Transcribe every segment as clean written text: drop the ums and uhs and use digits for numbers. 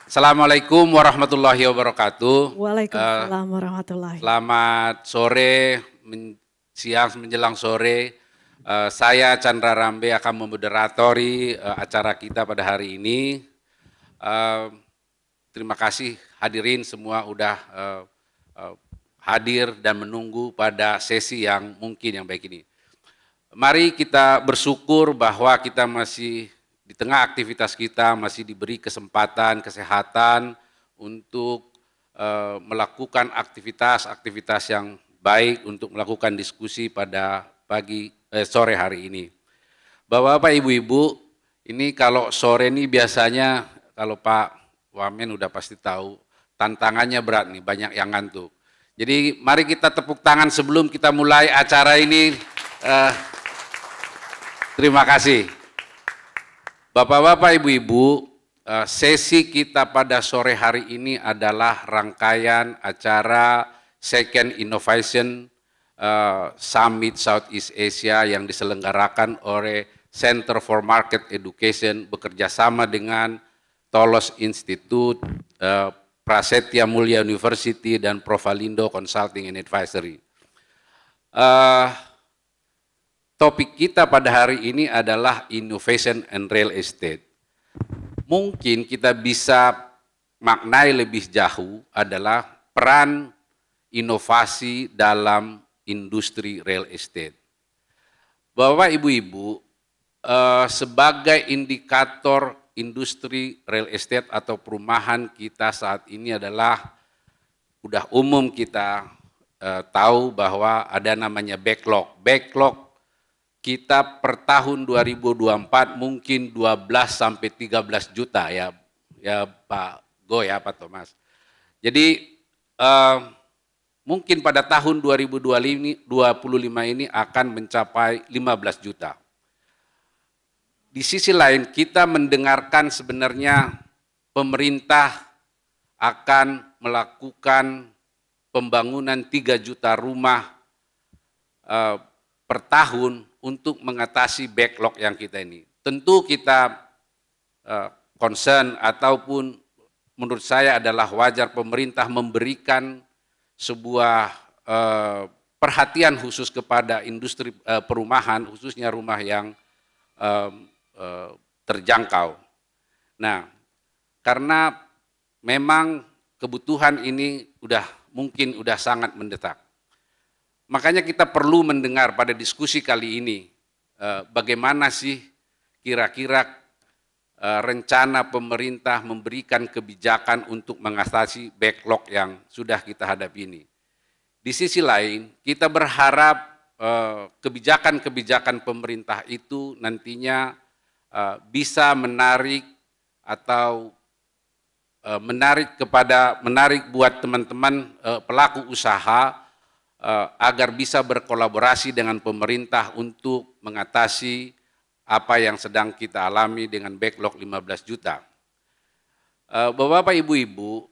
Assalamualaikum warahmatullahi wabarakatuh. Waalaikumsalam warahmatullahi. Selamat sore, siang menjelang sore. Saya Chandra Rambe akan memoderatori acara kita pada hari ini. Terima kasih hadirin semua udah hadir dan menunggu pada sesi yang mungkin yang baik ini. Mari kita bersyukur bahwa kita masih di tengah aktivitas kita masih diberi kesempatan, kesehatan untuk melakukan aktivitas-aktivitas yang baik untuk melakukan diskusi pada sore hari ini. Bapak-bapak, ibu-ibu, ini kalau sore ini biasanya kalau Pak Wamen udah pasti tahu tantangannya berat nih, banyak yang ngantuk. Jadi mari kita tepuk tangan sebelum kita mulai acara ini. Terima kasih. Bapak-bapak, ibu-ibu, sesi kita pada sore hari ini adalah rangkaian acara Second Innovation Summit Southeast Asia yang diselenggarakan oleh Center for Market Education bekerjasama dengan Tholos Institute, Prasetya Mulia University, dan Provalindo Consulting and Advisory. Topik kita pada hari ini adalah Innovation and Real Estate. Mungkin kita bisa maknai lebih jauh adalah peran inovasi dalam industri real estate. Bapak, ibu-ibu, sebagai indikator industri real estate atau perumahan kita saat ini adalah udah umum kita tahu bahwa ada namanya backlog. Backlog kita per tahun 2024 mungkin 12 sampai 13 juta ya Pak Go ya Pak Thomas. Jadi mungkin pada tahun 2025 ini akan mencapai 15 juta. Di sisi lain kita mendengarkan sebenarnya pemerintah akan melakukan pembangunan 3 juta rumah per tahun untuk mengatasi backlog yang kita ini. Tentu kita concern ataupun menurut saya adalah wajar pemerintah memberikan sebuah perhatian khusus kepada industri perumahan, khususnya rumah yang terjangkau. Nah, karena memang kebutuhan ini mungkin udah sangat mendesak. Makanya kita perlu mendengar pada diskusi kali ini bagaimana sih kira-kira rencana pemerintah memberikan kebijakan untuk mengatasi backlog yang sudah kita hadapi ini. Di sisi lain kita berharap kebijakan-kebijakan pemerintah itu nantinya bisa menarik atau menarik buat teman-teman pelaku usaha agar bisa berkolaborasi dengan pemerintah untuk mengatasi apa yang sedang kita alami dengan backlog 15 juta. Bapak-bapak, ibu-ibu,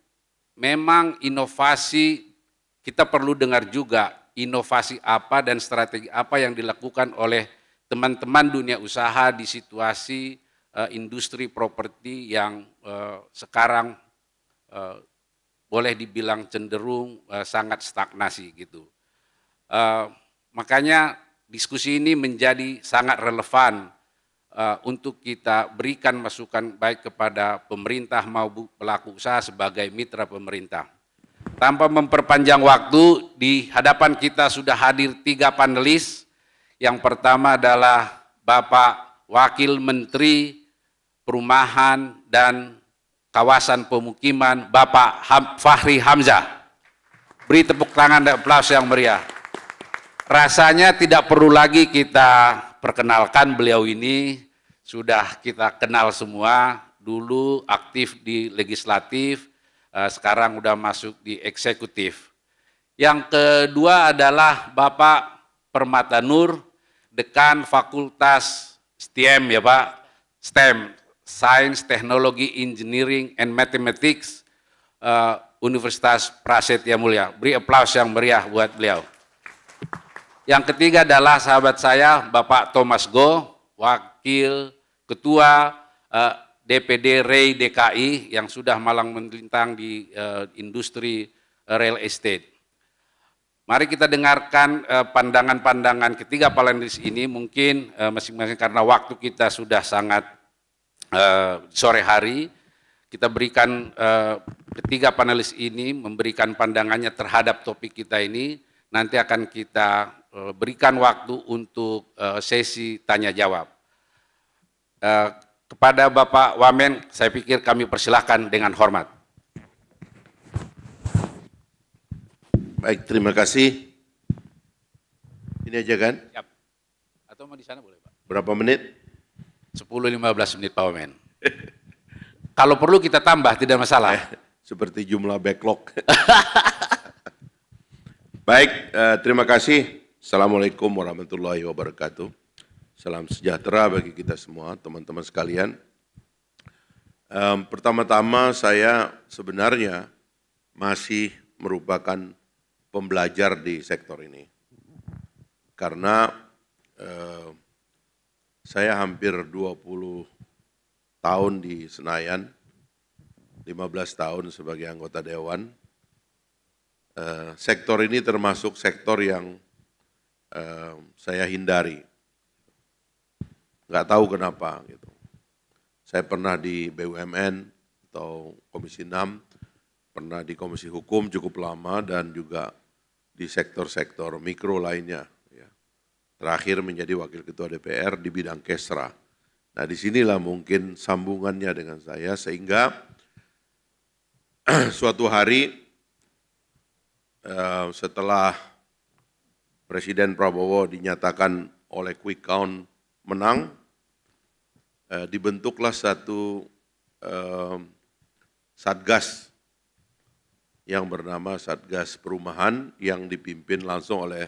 memang inovasi kita perlu dengar juga inovasi apa dan strategi apa yang dilakukan oleh teman-teman dunia usaha di situasi industri properti yang sekarang boleh dibilang cenderung sangat stagnasi gitu. Makanya diskusi ini menjadi sangat relevan untuk kita berikan masukan baik kepada pemerintah maupun pelaku usaha sebagai mitra pemerintah. Tanpa memperpanjang waktu, di hadapan kita sudah hadir 3 panelis. Yang pertama adalah Bapak Wakil Menteri Perumahan dan Kawasan Pemukiman, Bapak Fahri Hamzah. Beri tepuk tangan dan aplaus yang meriah. Rasanya tidak perlu lagi kita perkenalkan, beliau ini sudah kita kenal semua, dulu aktif di legislatif, sekarang udah masuk di eksekutif. Yang kedua adalah Bapak Permata Nur, Dekan Fakultas STEM ya Pak, STEM, Science, Technology, Engineering, and Mathematics, Universitas Prasetya Mulia. Beri aplaus yang meriah buat beliau. Yang ketiga adalah sahabat saya Bapak Thomas Go, Wakil Ketua DPD REI DKI yang sudah malang melintang di industri real estate. Mari kita dengarkan pandangan-pandangan ketiga panelis ini, mungkin masing-masing karena waktu kita sudah sangat sore hari, kita berikan ketiga panelis ini memberikan pandangannya terhadap topik kita ini, nanti akan kita berikan waktu untuk sesi tanya jawab. Kepada Bapak Wamen, saya pikir kami persilahkan dengan hormat. Baik, terima kasih. Ini aja kan? Siap. Atau mau di sana boleh Pak? Berapa menit? 10-15 menit Pak Wamen. Kalau perlu kita tambah, tidak masalah. Seperti jumlah backlog. Baik, terima kasih. Assalamualaikum warahmatullahi wabarakatuh. Salam sejahtera bagi kita semua, teman-teman sekalian. Pertama-tama saya sebenarnya masih merupakan pembelajar di sektor ini. Karena saya hampir 20 tahun di Senayan, 15 tahun sebagai anggota Dewan. Sektor ini termasuk sektor yang saya hindari. Nggak tahu kenapa gitu. Saya pernah di BUMN atau Komisi 6, pernah di Komisi Hukum cukup lama dan juga di sektor-sektor mikro lainnya. Ya. Terakhir menjadi Wakil Ketua DPR di bidang Kesra. Nah disinilah mungkin sambungannya dengan saya sehingga suatu hari setelah Presiden Prabowo dinyatakan oleh quick count menang, dibentuklah satu satgas yang bernama Satgas Perumahan yang dipimpin langsung oleh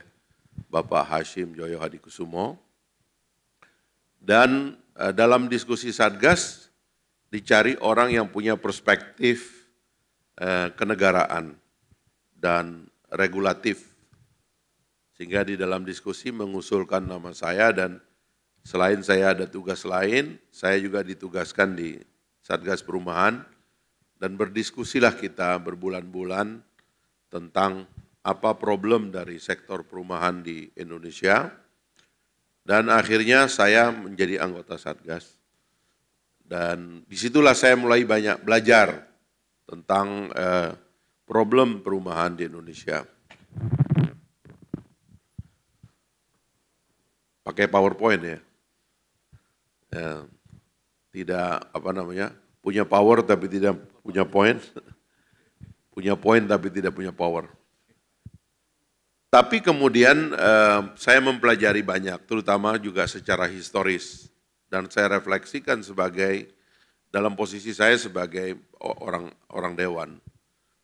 Bapak Hashim Joyo Hadikusumo. Dan dalam diskusi satgas dicari orang yang punya perspektif kenegaraan dan regulatif. Sehingga di dalam diskusi mengusulkan nama saya dan selain saya ada tugas lain, saya juga ditugaskan di Satgas Perumahan dan berdiskusilah kita berbulan-bulan tentang apa problem dari sektor perumahan di Indonesia. Dan akhirnya saya menjadi anggota Satgas. Dan disitulah saya mulai banyak belajar tentang problem perumahan di Indonesia. Pakai PowerPoint ya. Tidak punya power tapi tidak punya point. Punya point tapi tidak punya power. Tapi kemudian saya mempelajari banyak, terutama juga secara historis. Dan saya refleksikan dalam posisi saya sebagai orang dewan.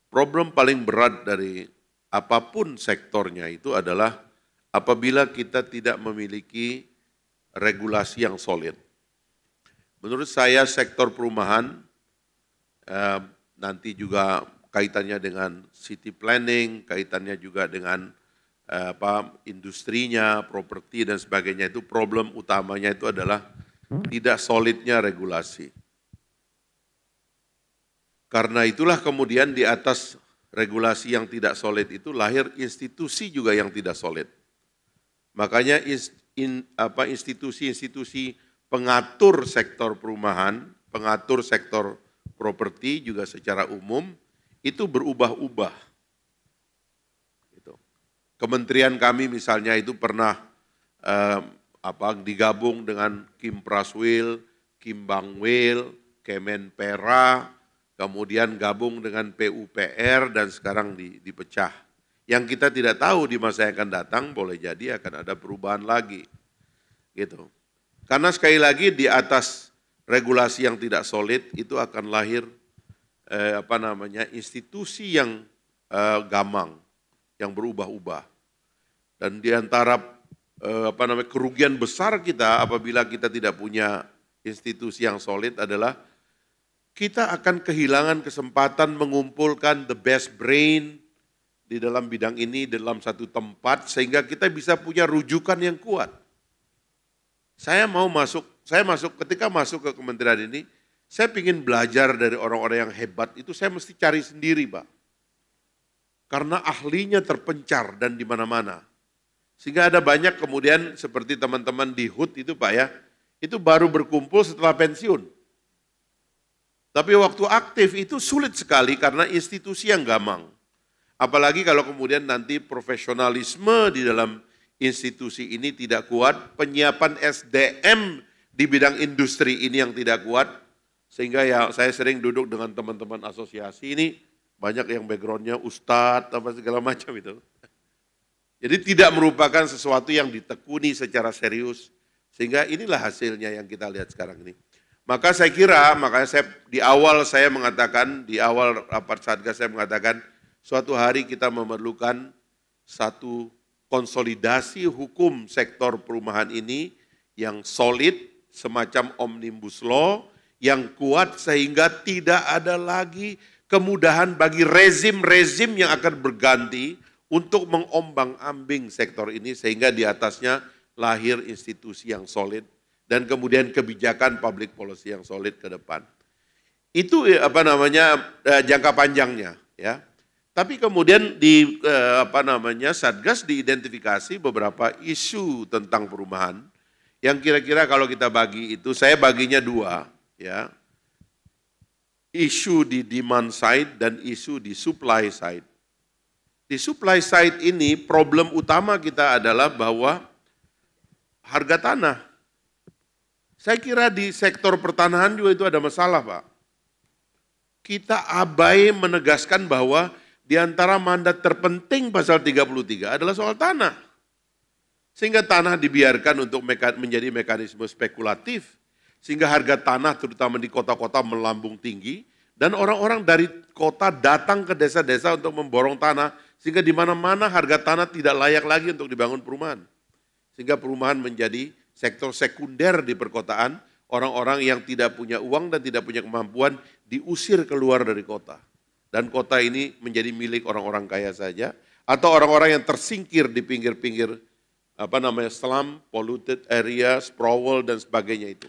Problem paling berat dari apapun sektornya itu adalah apabila kita tidak memiliki regulasi yang solid. Menurut saya sektor perumahan nanti juga kaitannya dengan city planning, kaitannya juga dengan industrinya, properti dan sebagainya, itu problem utamanya itu adalah tidak solidnya regulasi. Karena itulah kemudian di atas regulasi yang tidak solid itu lahir institusi juga yang tidak solid. Makanya institusi-institusi pengatur sektor perumahan, pengatur sektor properti juga secara umum itu berubah-ubah. Kementerian kami misalnya itu pernah digabung dengan Kim Praswil, Kim Bangwil, Kemenpera, kemudian gabung dengan PUPR dan sekarang dipecah. Yang kita tidak tahu di masa yang akan datang boleh jadi akan ada perubahan lagi. Gitu. Karena sekali lagi di atas regulasi yang tidak solid itu akan lahir institusi yang gamang, yang berubah-ubah. Dan di antara kerugian besar kita apabila kita tidak punya institusi yang solid adalah kita akan kehilangan kesempatan mengumpulkan the best brain di dalam bidang ini dalam satu tempat sehingga kita bisa punya rujukan yang kuat. Ketika masuk ke kementerian ini, saya ingin belajar dari orang-orang yang hebat itu saya mesti cari sendiri, Pak. Karena ahlinya terpencar dan di mana-mana. Sehingga ada banyak kemudian seperti teman-teman di HUT itu Pak ya, itu baru berkumpul setelah pensiun. Tapi waktu aktif itu sulit sekali karena institusi yang gamang. Apalagi kalau kemudian nanti profesionalisme di dalam institusi ini tidak kuat, penyiapan SDM di bidang industri ini yang tidak kuat, sehingga ya saya sering duduk dengan teman-teman asosiasi ini, banyak yang backgroundnya ustadz, apa segala macam itu. Jadi tidak merupakan sesuatu yang ditekuni secara serius, sehingga inilah hasilnya yang kita lihat sekarang ini. Maka saya kira, makanya saya di awal mengatakan, di awal rapat Satgas saya mengatakan, suatu hari kita memerlukan satu konsolidasi hukum sektor perumahan ini yang solid, semacam omnibus law, yang kuat sehingga tidak ada lagi kemudahan bagi rezim-rezim yang akan berganti untuk mengombang-ambing sektor ini sehingga di atasnya lahir institusi yang solid dan kemudian kebijakan public policy yang solid ke depan. Itu jangka panjangnya ya. Tapi kemudian di Satgas diidentifikasi beberapa isu tentang perumahan yang kira-kira kalau kita bagi itu saya baginya dua ya. Isu di demand side dan isu di supply side. Di supply side ini problem utama kita adalah bahwa harga tanah. Saya kira di sektor pertanahan juga itu ada masalah, Pak. Kita abai menegaskan bahwa di antara mandat terpenting pasal 33 adalah soal tanah. Sehingga tanah dibiarkan untuk menjadi mekanisme spekulatif. Sehingga harga tanah terutama di kota-kota melambung tinggi. Dan orang-orang dari kota datang ke desa-desa untuk memborong tanah. Sehingga di mana-mana harga tanah tidak layak lagi untuk dibangun perumahan. Sehingga perumahan menjadi sektor sekunder di perkotaan. Orang-orang yang tidak punya uang dan tidak punya kemampuan diusir keluar dari kota. Dan kota ini menjadi milik orang-orang kaya saja. Atau orang-orang yang tersingkir di pinggir-pinggir slum, polluted area, sprawl dan sebagainya itu.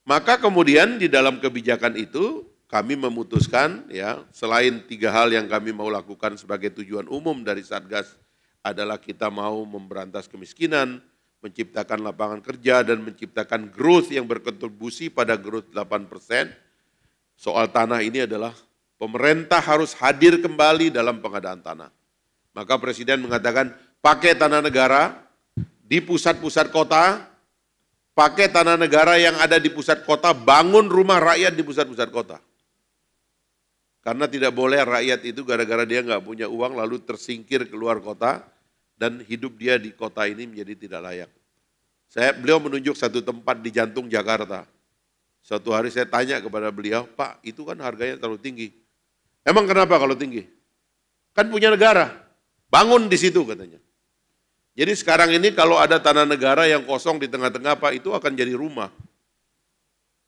Maka kemudian di dalam kebijakan itu kami memutuskan ya selain 3 hal yang kami mau lakukan sebagai tujuan umum dari Satgas adalah kita mau memberantas kemiskinan, menciptakan lapangan kerja dan menciptakan growth yang berkontribusi pada growth 8%. Soal tanah ini adalah pemerintah harus hadir kembali dalam pengadaan tanah. Maka Presiden mengatakan pakai tanah negara di pusat-pusat kota, pakai tanah negara yang ada di pusat kota, bangun rumah rakyat di pusat-pusat kota. Karena tidak boleh rakyat itu gara-gara dia nggak punya uang lalu tersingkir keluar kota dan hidup dia di kota ini menjadi tidak layak. Beliau menunjuk satu tempat di jantung Jakarta. Suatu hari saya tanya kepada beliau, Pak itu kan harganya terlalu tinggi. Emang kenapa kalau tinggi? Kan punya negara, bangun di situ katanya. Jadi sekarang ini kalau ada tanah negara yang kosong di tengah-tengah Pak, itu akan jadi rumah.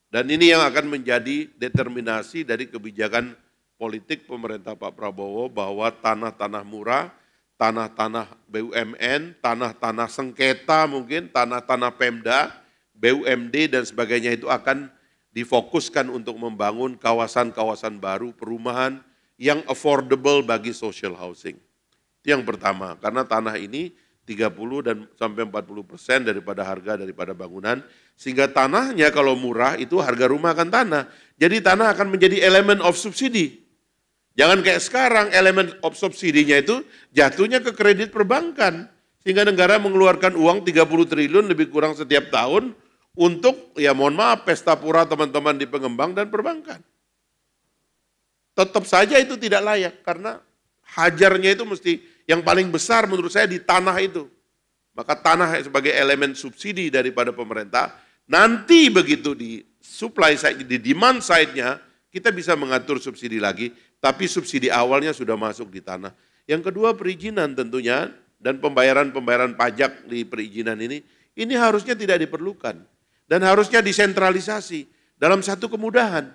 Dan ini yang akan menjadi determinasi dari kebijakan politik pemerintah Pak Prabowo bahwa tanah-tanah murah, tanah-tanah BUMN, tanah-tanah sengketa mungkin, tanah-tanah Pemda, BUMD dan sebagainya itu akan difokuskan untuk membangun kawasan-kawasan baru perumahan yang affordable bagi social housing. Itu yang pertama, karena tanah ini 30 dan sampai 40% daripada harga daripada bangunan, sehingga tanahnya kalau murah itu harga rumah akan tanah. Jadi tanah akan menjadi elemen of subsidi. Jangan kayak sekarang elemen of subsidinya itu jatuhnya ke kredit perbankan. Sehingga negara mengeluarkan uang 30 triliun lebih kurang setiap tahun untuk, ya mohon maaf, pesta pura teman-teman di pengembang dan perbankan. Tetap saja itu tidak layak karena hajarnya itu mesti yang paling besar menurut saya di tanah itu. Maka tanah sebagai elemen subsidi daripada pemerintah, nanti begitu di supply side, di demand side-nya, kita bisa mengatur subsidi lagi, tapi subsidi awalnya sudah masuk di tanah. Yang kedua perizinan tentunya, dan pembayaran pajak di perizinan ini harusnya tidak diperlukan. Dan harusnya disentralisasi dalam satu kemudahan.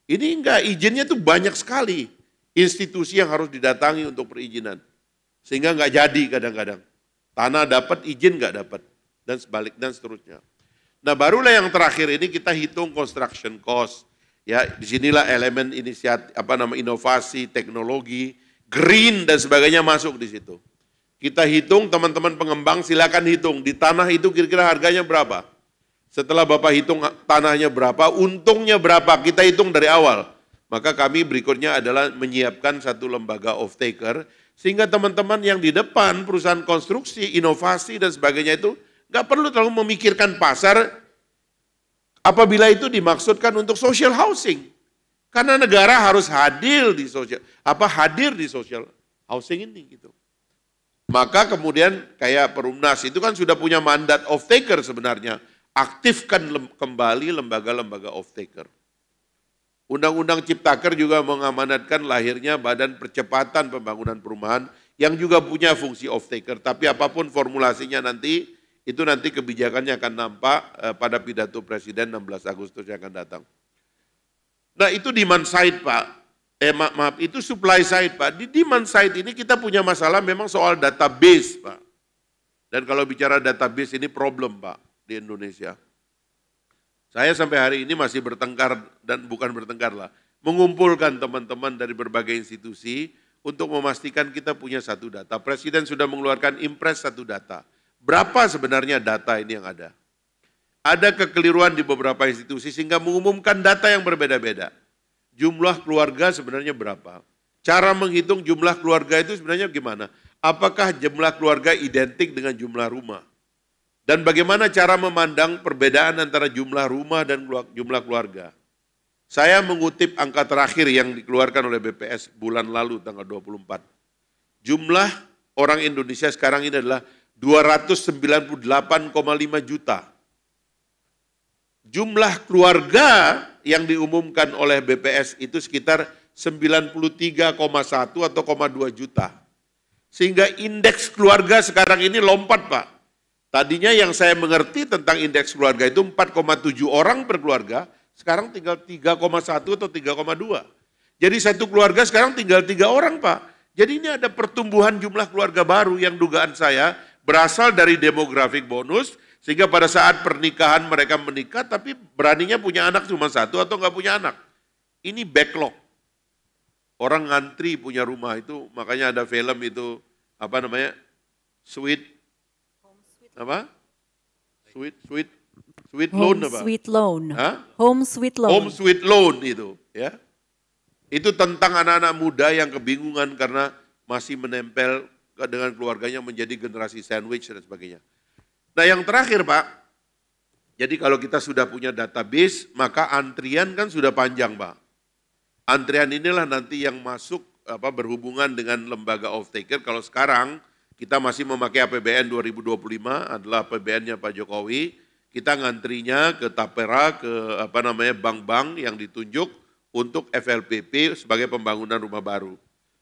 Ini enggak, izinnya tuh banyak sekali institusi yang harus didatangi untuk perizinan. Sehingga nggak jadi kadang-kadang. Tanah dapat, izin nggak dapat. Dan sebalik dan seterusnya. Nah barulah yang terakhir ini kita hitung construction cost. Ya, disinilah elemen inisiatif, inovasi, teknologi, green dan sebagainya masuk di situ. Kita hitung, teman-teman pengembang silakan hitung, di tanah itu kira-kira harganya berapa. Setelah Bapak hitung tanahnya berapa, untungnya berapa, kita hitung dari awal. Maka kami berikutnya adalah menyiapkan satu lembaga off-taker, sehingga teman-teman yang di depan perusahaan konstruksi, inovasi dan sebagainya itu nggak perlu terlalu memikirkan pasar, apabila itu dimaksudkan untuk social housing. Karena negara harus hadir di social housing ini gitu. Maka kemudian kayak Perumnas itu kan sudah punya mandat off-taker sebenarnya. Aktifkan kembali lembaga-lembaga off-taker. Undang-Undang Ciptaker juga mengamanatkan lahirnya Badan Percepatan Pembangunan Perumahan yang juga punya fungsi off-taker. Tapi apapun formulasinya nanti, itu nanti kebijakannya akan nampak pada pidato Presiden 16 Agustus yang akan datang. Nah itu demand side Pak, itu supply side Pak. Di demand side ini kita punya masalah memang soal database Pak. Dan kalau bicara database ini problem Pak di Indonesia. Saya sampai hari ini masih bertengkar dan bukan bertengkar lah. Mengumpulkan teman-teman dari berbagai institusi untuk memastikan kita punya satu data. Presiden sudah mengeluarkan impres satu data. Berapa sebenarnya data ini yang ada? Ada kekeliruan di beberapa institusi sehingga mengumumkan data yang berbeda-beda. Jumlah keluarga sebenarnya berapa? Cara menghitung jumlah keluarga itu sebenarnya gimana? Apakah jumlah keluarga identik dengan jumlah rumah? Dan bagaimana cara memandang perbedaan antara jumlah rumah dan jumlah keluarga? Saya mengutip angka terakhir yang dikeluarkan oleh BPS bulan lalu tanggal 24. Jumlah orang Indonesia sekarang ini adalah 298,5 juta. Jumlah keluarga yang diumumkan oleh BPS itu sekitar 93,1 atau 2 juta. Sehingga indeks keluarga sekarang ini lompat Pak. Tadinya yang saya mengerti tentang indeks keluarga itu 4,7 orang per keluarga, sekarang tinggal 3,1 atau 3,2. Jadi satu keluarga sekarang tinggal 3 orang Pak. Jadi ini ada pertumbuhan jumlah keluarga baru yang dugaan saya berasal dari demografik bonus, sehingga pada saat pernikahan mereka menikah tapi beraninya punya anak cuma satu atau nggak punya anak. Ini backlog. Orang ngantri punya rumah itu, makanya ada film itu, Sweet Loan apa? Sweet Loan. Hah? Home Sweet Loan. Home Sweet Loan itu, ya. Itu tentang anak-anak muda yang kebingungan karena masih menempel dengan keluarganya menjadi generasi sandwich dan sebagainya. Nah yang terakhir Pak, jadi kalau kita sudah punya database, maka antrian kan sudah panjang Pak. Antrian inilah nanti yang masuk berhubungan dengan lembaga off-taker. Kalau sekarang kita masih memakai APBN 2025, adalah APBN-nya Pak Jokowi, kita ngantrinya ke Tapera, ke bank-bank yang ditunjuk untuk FLPP sebagai pembangunan rumah baru.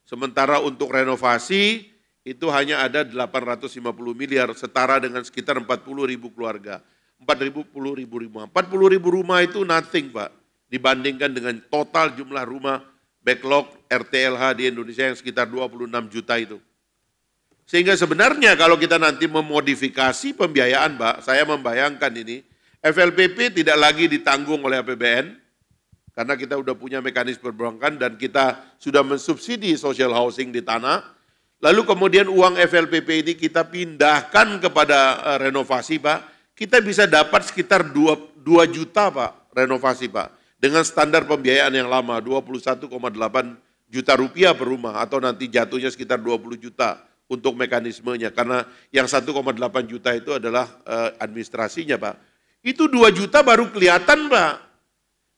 Sementara untuk renovasi, itu hanya ada 850 miliar, setara dengan sekitar 40.000 keluarga. 40.000 rumah. 40.000 rumah itu nothing Pak, dibandingkan dengan total jumlah rumah backlog RTLH di Indonesia yang sekitar 26 juta itu. Sehingga sebenarnya kalau kita nanti memodifikasi pembiayaan Pak, saya membayangkan ini, FLPP tidak lagi ditanggung oleh APBN, karena kita sudah punya mekanisme perbankan dan kita sudah mensubsidi social housing di tanah. Lalu kemudian uang FLPP ini kita pindahkan kepada renovasi Pak, kita bisa dapat sekitar 2 juta Pak renovasi Pak. Dengan standar pembiayaan yang lama 21,8 juta rupiah per rumah atau nanti jatuhnya sekitar 20 juta untuk mekanismenya. Karena yang 1,8 juta itu adalah administrasinya Pak. Itu 2 juta baru kelihatan Pak.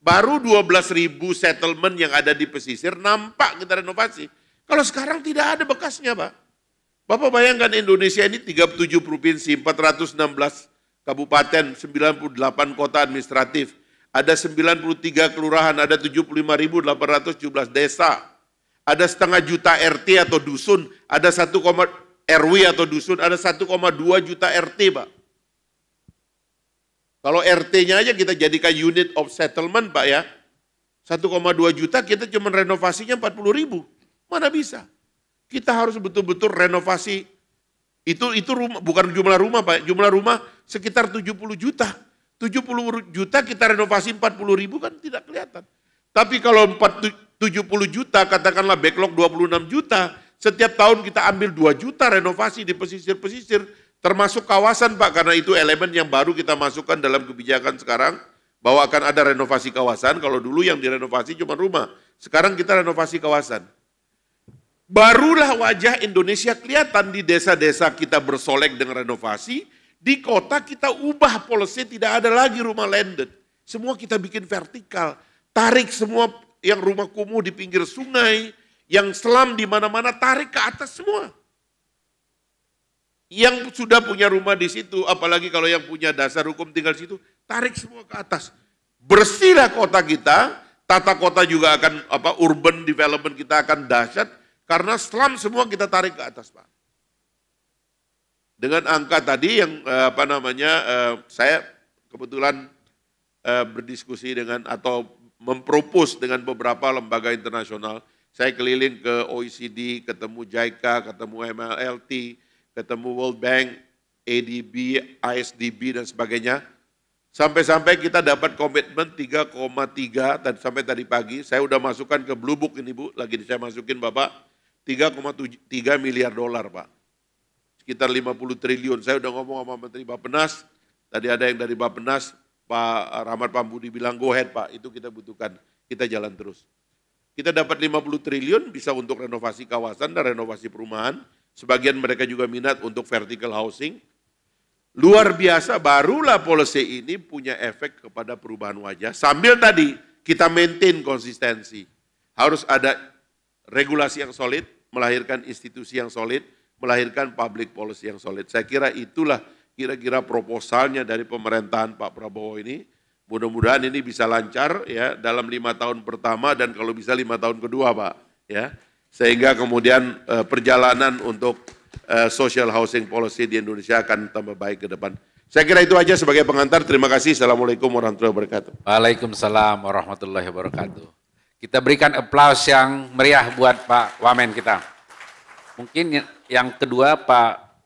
Baru 12.000 settlement yang ada di pesisir nampak kita renovasi. Kalau sekarang tidak ada bekasnya Pak. Bapak bayangkan Indonesia ini 37 provinsi, 416 kabupaten, 98 kota administratif, ada 93 kelurahan, ada 75.817 desa, ada setengah juta RT atau dusun, ada RW atau dusun, ada 1,2 juta RT Pak. Kalau RT-nya aja kita jadikan unit of settlement Pak ya, 1,2 juta kita cuma renovasinya 40.000. Mana bisa? Kita harus betul-betul renovasi. Itu rumah, bukan jumlah rumah Pak, jumlah rumah sekitar 70 juta. 70 juta kita renovasi 40 ribu kan tidak kelihatan. Tapi kalau 70 juta, katakanlah backlog 26 juta, setiap tahun kita ambil 2 juta renovasi di pesisir-pesisir, termasuk kawasan Pak, karena itu elemen yang baru kita masukkan dalam kebijakan sekarang, bahwa akan ada renovasi kawasan. Kalau dulu yang direnovasi cuma rumah, sekarang kita renovasi kawasan. Barulah wajah Indonesia kelihatan di desa-desa kita bersolek dengan renovasi, di kota kita ubah policy, tidak ada lagi rumah landed. Semua kita bikin vertikal, tarik semua yang rumah kumuh di pinggir sungai, yang selam di mana-mana tarik ke atas semua. Yang sudah punya rumah di situ, apalagi kalau yang punya dasar hukum tinggal di situ, tarik semua ke atas. Bersihlah kota kita, tata kota juga akan urban development kita akan dahsyat karena selam semua kita tarik ke atas, Pak. Dengan angka tadi yang saya kebetulan berdiskusi dengan atau mempropos dengan beberapa lembaga internasional. Saya keliling ke OECD, ketemu JICA, ketemu MLLT, ketemu World Bank, ADB, ISDB dan sebagainya. Sampai-sampai kita dapat komitmen 3,3 dan sampai tadi pagi saya udah masukkan ke Blue Book ini Bu, lagi saya masukin Bapak 3,3 miliar dolar Pak. Sekitar 50 triliun. Saya udah ngomong sama Menteri Bappenas, tadi ada yang dari Bappenas, Pak Rahmat Pambudi bilang go ahead Pak, itu kita butuhkan, kita jalan terus. Kita dapat 50 triliun bisa untuk renovasi kawasan dan renovasi perumahan, sebagian mereka juga minat untuk vertical housing. Luar biasa, barulah policy ini punya efek kepada perubahan wajah, sambil tadi kita maintain konsistensi. Harus ada regulasi yang solid, melahirkan institusi yang solid, melahirkan public policy yang solid. Saya kira itulah kira-kira proposalnya dari pemerintahan Pak Prabowo ini. Mudah-mudahan ini bisa lancar ya dalam 5 tahun pertama dan kalau bisa 5 tahun kedua Pak ya. Sehingga kemudian perjalanan untuk social housing policy di Indonesia akan tambah baik ke depan. Saya kira itu aja sebagai pengantar. Terima kasih. Assalamualaikum warahmatullahi wabarakatuh. Waalaikumsalam warahmatullahi wabarakatuh. Kita berikan aplaus yang meriah buat Pak Wamen kita. Mungkin yang kedua Pak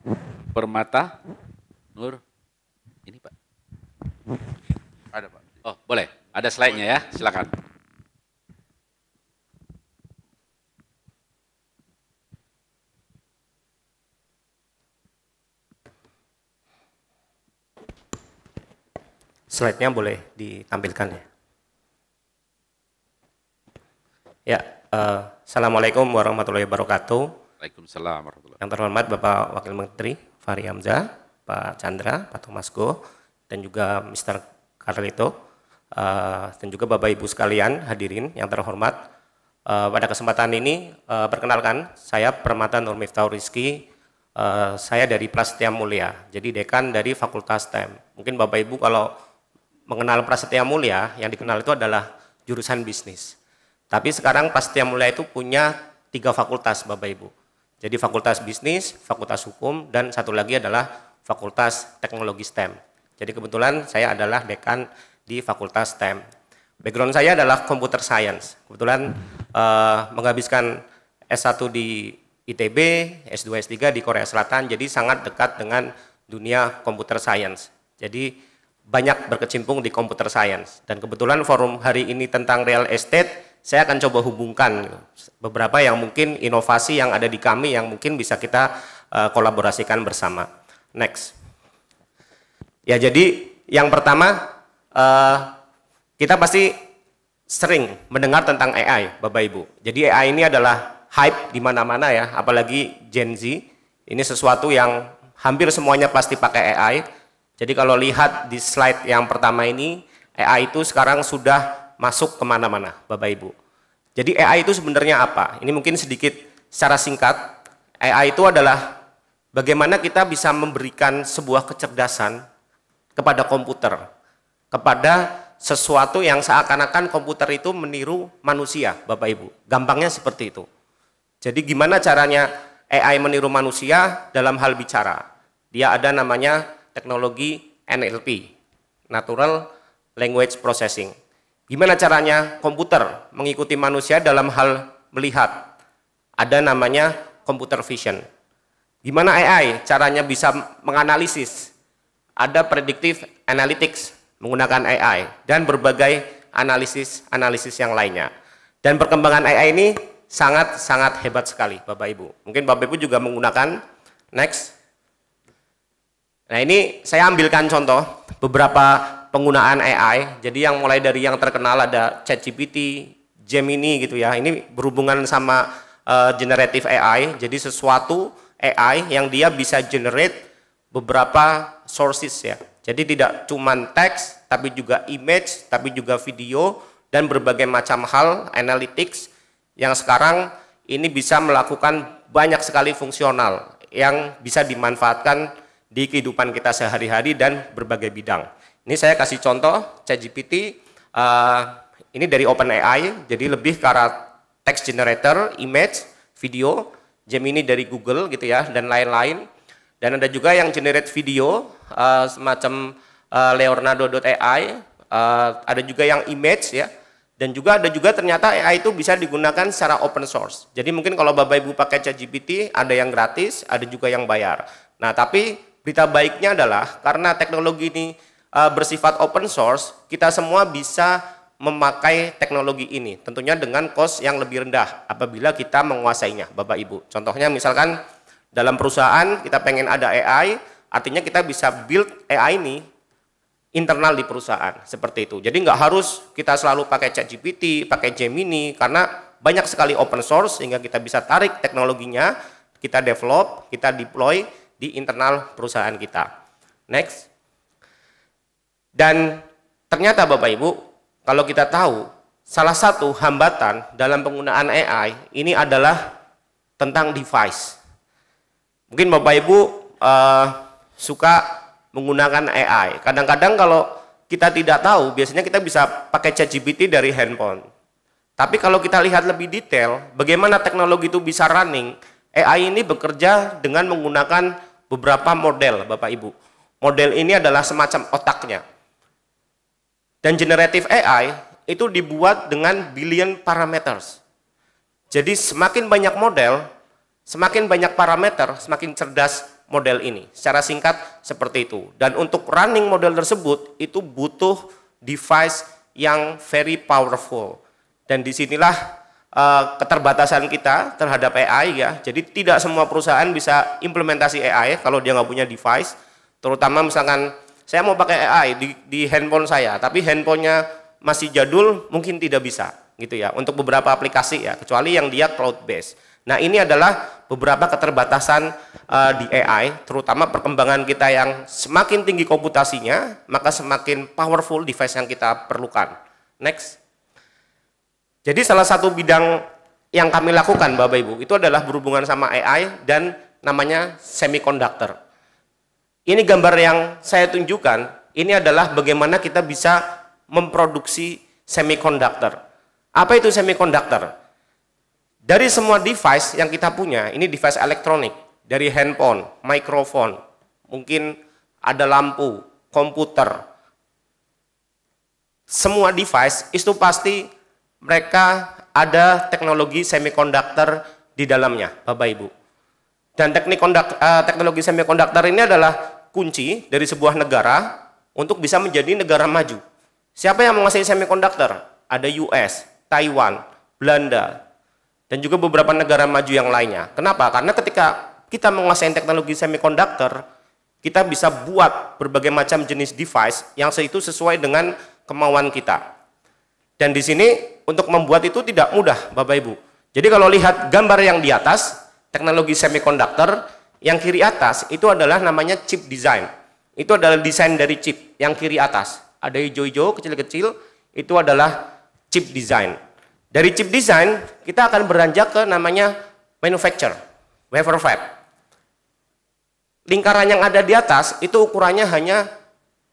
Permata Nur. Ini Pak. Ada Pak. Oh boleh. Ada slide-nya ya. Silakan. Slide-nya boleh ditampilkan ya. Ya, Assalamualaikum warahmatullahi wabarakatuh. Waalaikumsalam warahmatullahi wabarakatuh. Yang terhormat Bapak Wakil Menteri Fahri Hamzah, Pak Chandra, Pak Thomas Go, dan juga Mr. Carlito, dan juga Bapak Ibu sekalian hadirin yang terhormat. Pada kesempatan ini, perkenalkan saya Permata Nur Miftahul Rizki, saya dari Prasetya Mulia, jadi dekan dari Fakultas STEM. Mungkin Bapak Ibu kalau mengenal Prasetya Mulia, yang dikenal itu adalah jurusan bisnis. Tapi sekarang Prasetya Mulia itu punya 3 fakultas Bapak Ibu. Jadi Fakultas Bisnis, Fakultas Hukum, dan satu lagi adalah Fakultas Teknologi STEM. Jadi kebetulan saya adalah dekan di Fakultas STEM. Background saya adalah Computer Science. Kebetulan menghabiskan S1 di ITB, S2, S3 di Korea Selatan, jadi sangat dekat dengan dunia Computer Science. Jadi banyak berkecimpung di Computer Science. Dan kebetulan forum hari ini tentang real estate, saya akan coba hubungkan beberapa yang mungkin inovasi yang ada di kami yang mungkin bisa kita kolaborasikan bersama. Next. Ya jadi yang pertama kita pasti sering mendengar tentang AI Bapak Ibu. Jadi AI ini adalah hype di mana-mana ya, apalagi Gen Z. Ini sesuatu yang hampir semuanya pasti pakai AI. Jadi kalau lihat di slide yang pertama ini, AI itu sekarang sudah masuk kemana-mana, Bapak Ibu. Jadi AI itu sebenarnya apa? Ini mungkin sedikit secara singkat. AI itu adalah bagaimana kita bisa memberikan sebuah kecerdasan kepada komputer, kepada sesuatu yang seakan-akan komputer itu meniru manusia, Bapak Ibu. Gampangnya seperti itu. Jadi gimana caranya AI meniru manusia dalam hal bicara? Dia ada namanya teknologi NLP, Natural Language Processing. Gimana caranya komputer mengikuti manusia dalam hal melihat? Ada namanya computer vision. Gimana AI caranya bisa menganalisis? Ada predictive analytics, menggunakan AI, dan berbagai analisis yang lainnya. Dan perkembangan AI ini sangat hebat sekali, Bapak Ibu. Mungkin Bapak Ibu juga menggunakan, next. Nah, ini saya ambilkan contoh beberapa penggunaan AI. Jadi yang mulai dari yang terkenal ada ChatGPT, Gemini gitu ya. Ini berhubungan sama generative AI. Jadi sesuatu AI yang dia bisa generate beberapa sources ya. Jadi tidak cuma teks, tapi juga image, tapi juga video, dan berbagai macam hal, analytics, yang sekarang ini bisa melakukan banyak sekali fungsional yang bisa dimanfaatkan di kehidupan kita sehari-hari dan berbagai bidang. Ini saya kasih contoh, ChatGPT, ini dari OpenAI, jadi lebih ke arah text generator, image, video, Gemini dari Google gitu ya, dan lain-lain. Dan ada juga yang generate video, semacam Leonardo.ai, ada juga yang image ya, dan juga ada juga ternyata AI itu bisa digunakan secara open source. Jadi mungkin kalau Bapak Ibu pakai ChatGPT, ada yang gratis, ada juga yang bayar. Nah, tapi berita baiknya adalah karena teknologi ini bersifat open source, kita semua bisa memakai teknologi ini, tentunya dengan cost yang lebih rendah apabila kita menguasainya, Bapak Ibu. Contohnya misalkan dalam perusahaan kita pengen ada AI, artinya kita bisa build AI ini internal di perusahaan, seperti itu. Jadi nggak harus kita selalu pakai ChatGPT, pakai Gemini, karena banyak sekali open source sehingga kita bisa tarik teknologinya, kita develop, kita deploy di internal perusahaan kita. Next. Dan ternyata Bapak Ibu, kalau kita tahu salah satu hambatan dalam penggunaan AI ini adalah tentang device. Mungkin Bapak Ibu suka menggunakan AI. Kadang-kadang kalau kita tidak tahu, biasanya kita bisa pakai ChatGPT dari handphone. Tapi kalau kita lihat lebih detail, bagaimana teknologi itu bisa running, AI ini bekerja dengan menggunakan beberapa model, Bapak Ibu. Model ini adalah semacam otaknya. Dan generative AI itu dibuat dengan billion parameters. Jadi semakin banyak model, semakin banyak parameter, semakin cerdas model ini. Secara singkat seperti itu. Dan untuk running model tersebut, itu butuh device yang very powerful. Dan disinilah keterbatasan kita terhadap AI ya. Jadi tidak semua perusahaan bisa implementasi AI kalau dia nggak punya device. Terutama misalkan saya mau pakai AI di handphone saya, tapi handphonenya masih jadul, mungkin tidak bisa gitu ya. Untuk beberapa aplikasi ya, kecuali yang dia cloud based. Nah, ini adalah beberapa keterbatasan di AI, terutama perkembangan kita yang semakin tinggi komputasinya, maka semakin powerful device yang kita perlukan. Next. Jadi salah satu bidang yang kami lakukan Bapak Ibu, itu adalah berhubungan sama AI dan namanya semiconductor. Ini gambar yang saya tunjukkan, ini adalah bagaimana kita bisa memproduksi semiconductor. Apa itu semiconductor? Dari semua device yang kita punya, ini device elektronik, dari handphone, mikrofon, mungkin ada lampu, komputer. Semua device itu pasti mereka ada teknologi semiconductor di dalamnya, Bapak Ibu. Dan teknologi semiconductor ini adalah kunci dari sebuah negara untuk bisa menjadi negara maju. Siapa yang menguasai semiconductor? Ada US, Taiwan, Belanda, dan juga beberapa negara maju yang lainnya. Kenapa? Karena ketika kita menguasai teknologi semiconductor, kita bisa buat berbagai macam jenis device yang itu sesuai dengan kemauan kita. Dan di sini untuk membuat itu tidak mudah, Bapak Ibu. Jadi kalau lihat gambar yang di atas, teknologi semiconductor, yang kiri atas itu adalah namanya chip design. Itu adalah desain dari chip yang kiri atas. Ada hijau-hijau, kecil-kecil, itu adalah chip design. Dari chip design, kita akan beranjak ke namanya manufacture, wafer fab. Lingkaran yang ada di atas, itu ukurannya hanya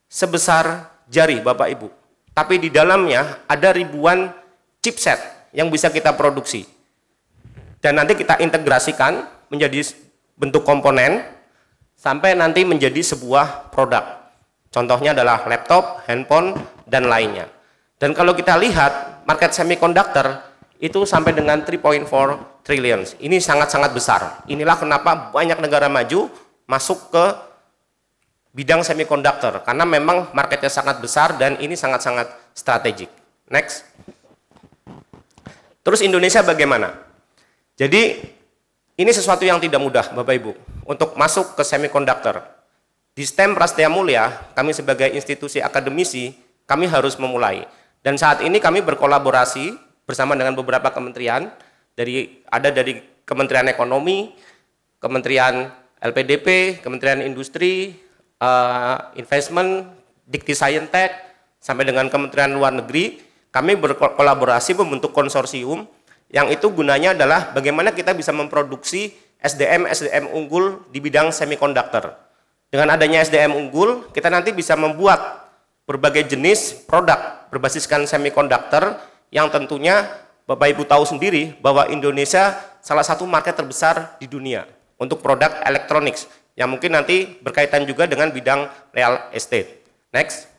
sebesar jari, Bapak Ibu. Tapi di dalamnya ada ribuan chipset yang bisa kita produksi. Dan nanti kita integrasikan menjadi bentuk komponen, sampai nanti menjadi sebuah produk. Contohnya adalah laptop, handphone, dan lainnya. Dan kalau kita lihat market semiconductor itu sampai dengan 3.4 trillion. Ini sangat-sangat besar. Inilah kenapa banyak negara maju masuk ke bidang semikonduktor karena memang marketnya sangat besar dan ini sangat-sangat strategik. Next. Terus Indonesia bagaimana? Jadi ini sesuatu yang tidak mudah Bapak Ibu untuk masuk ke semikonduktor. Di STEM Prasetya Mulia, kami sebagai institusi akademisi, kami harus memulai. Dan saat ini kami berkolaborasi bersama dengan beberapa kementerian, ada dari Kementerian Ekonomi, Kementerian LPDP, Kementerian Industri, Investment, Dikti Saintek, sampai dengan Kementerian Luar Negeri, kami berkolaborasi membentuk konsorsium yang itu gunanya adalah bagaimana kita bisa memproduksi SDM unggul di bidang semikonduktor. Dengan adanya SDM unggul, kita nanti bisa membuat berbagai jenis produk berbasiskan semikonduktor yang tentunya Bapak Ibu tahu sendiri bahwa Indonesia salah satu market terbesar di dunia untuk produk elektronik yang mungkin nanti berkaitan juga dengan bidang real estate. Next.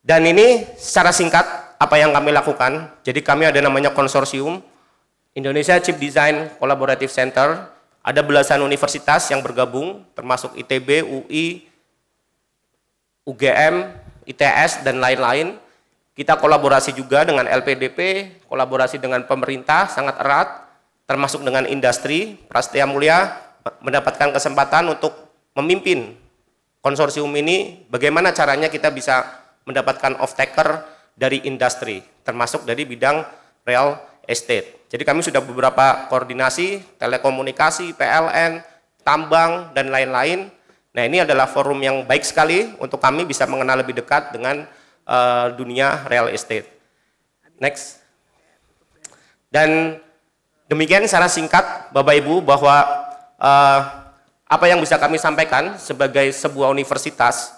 Dan ini secara singkat apa yang kami lakukan. Jadi kami ada namanya konsorsium Indonesia Chip Design Collaborative Center. Ada belasan universitas yang bergabung termasuk ITB, UI, UGM, ITS dan lain-lain. Kita kolaborasi juga dengan LPDP, kolaborasi dengan pemerintah sangat erat, termasuk dengan industri. Prasetya Mulia mendapatkan kesempatan untuk memimpin konsorsium ini. Bagaimana caranya kita bisa mendapatkan off-taker dari industri, termasuk dari bidang real estate. Jadi kami sudah beberapa koordinasi, telekomunikasi, PLN, tambang, dan lain-lain. Nah ini adalah forum yang baik sekali untuk kami bisa mengenal lebih dekat dengan dunia real estate. Next. Dan demikian secara singkat Bapak Ibu bahwa apa yang bisa kami sampaikan sebagai sebuah universitas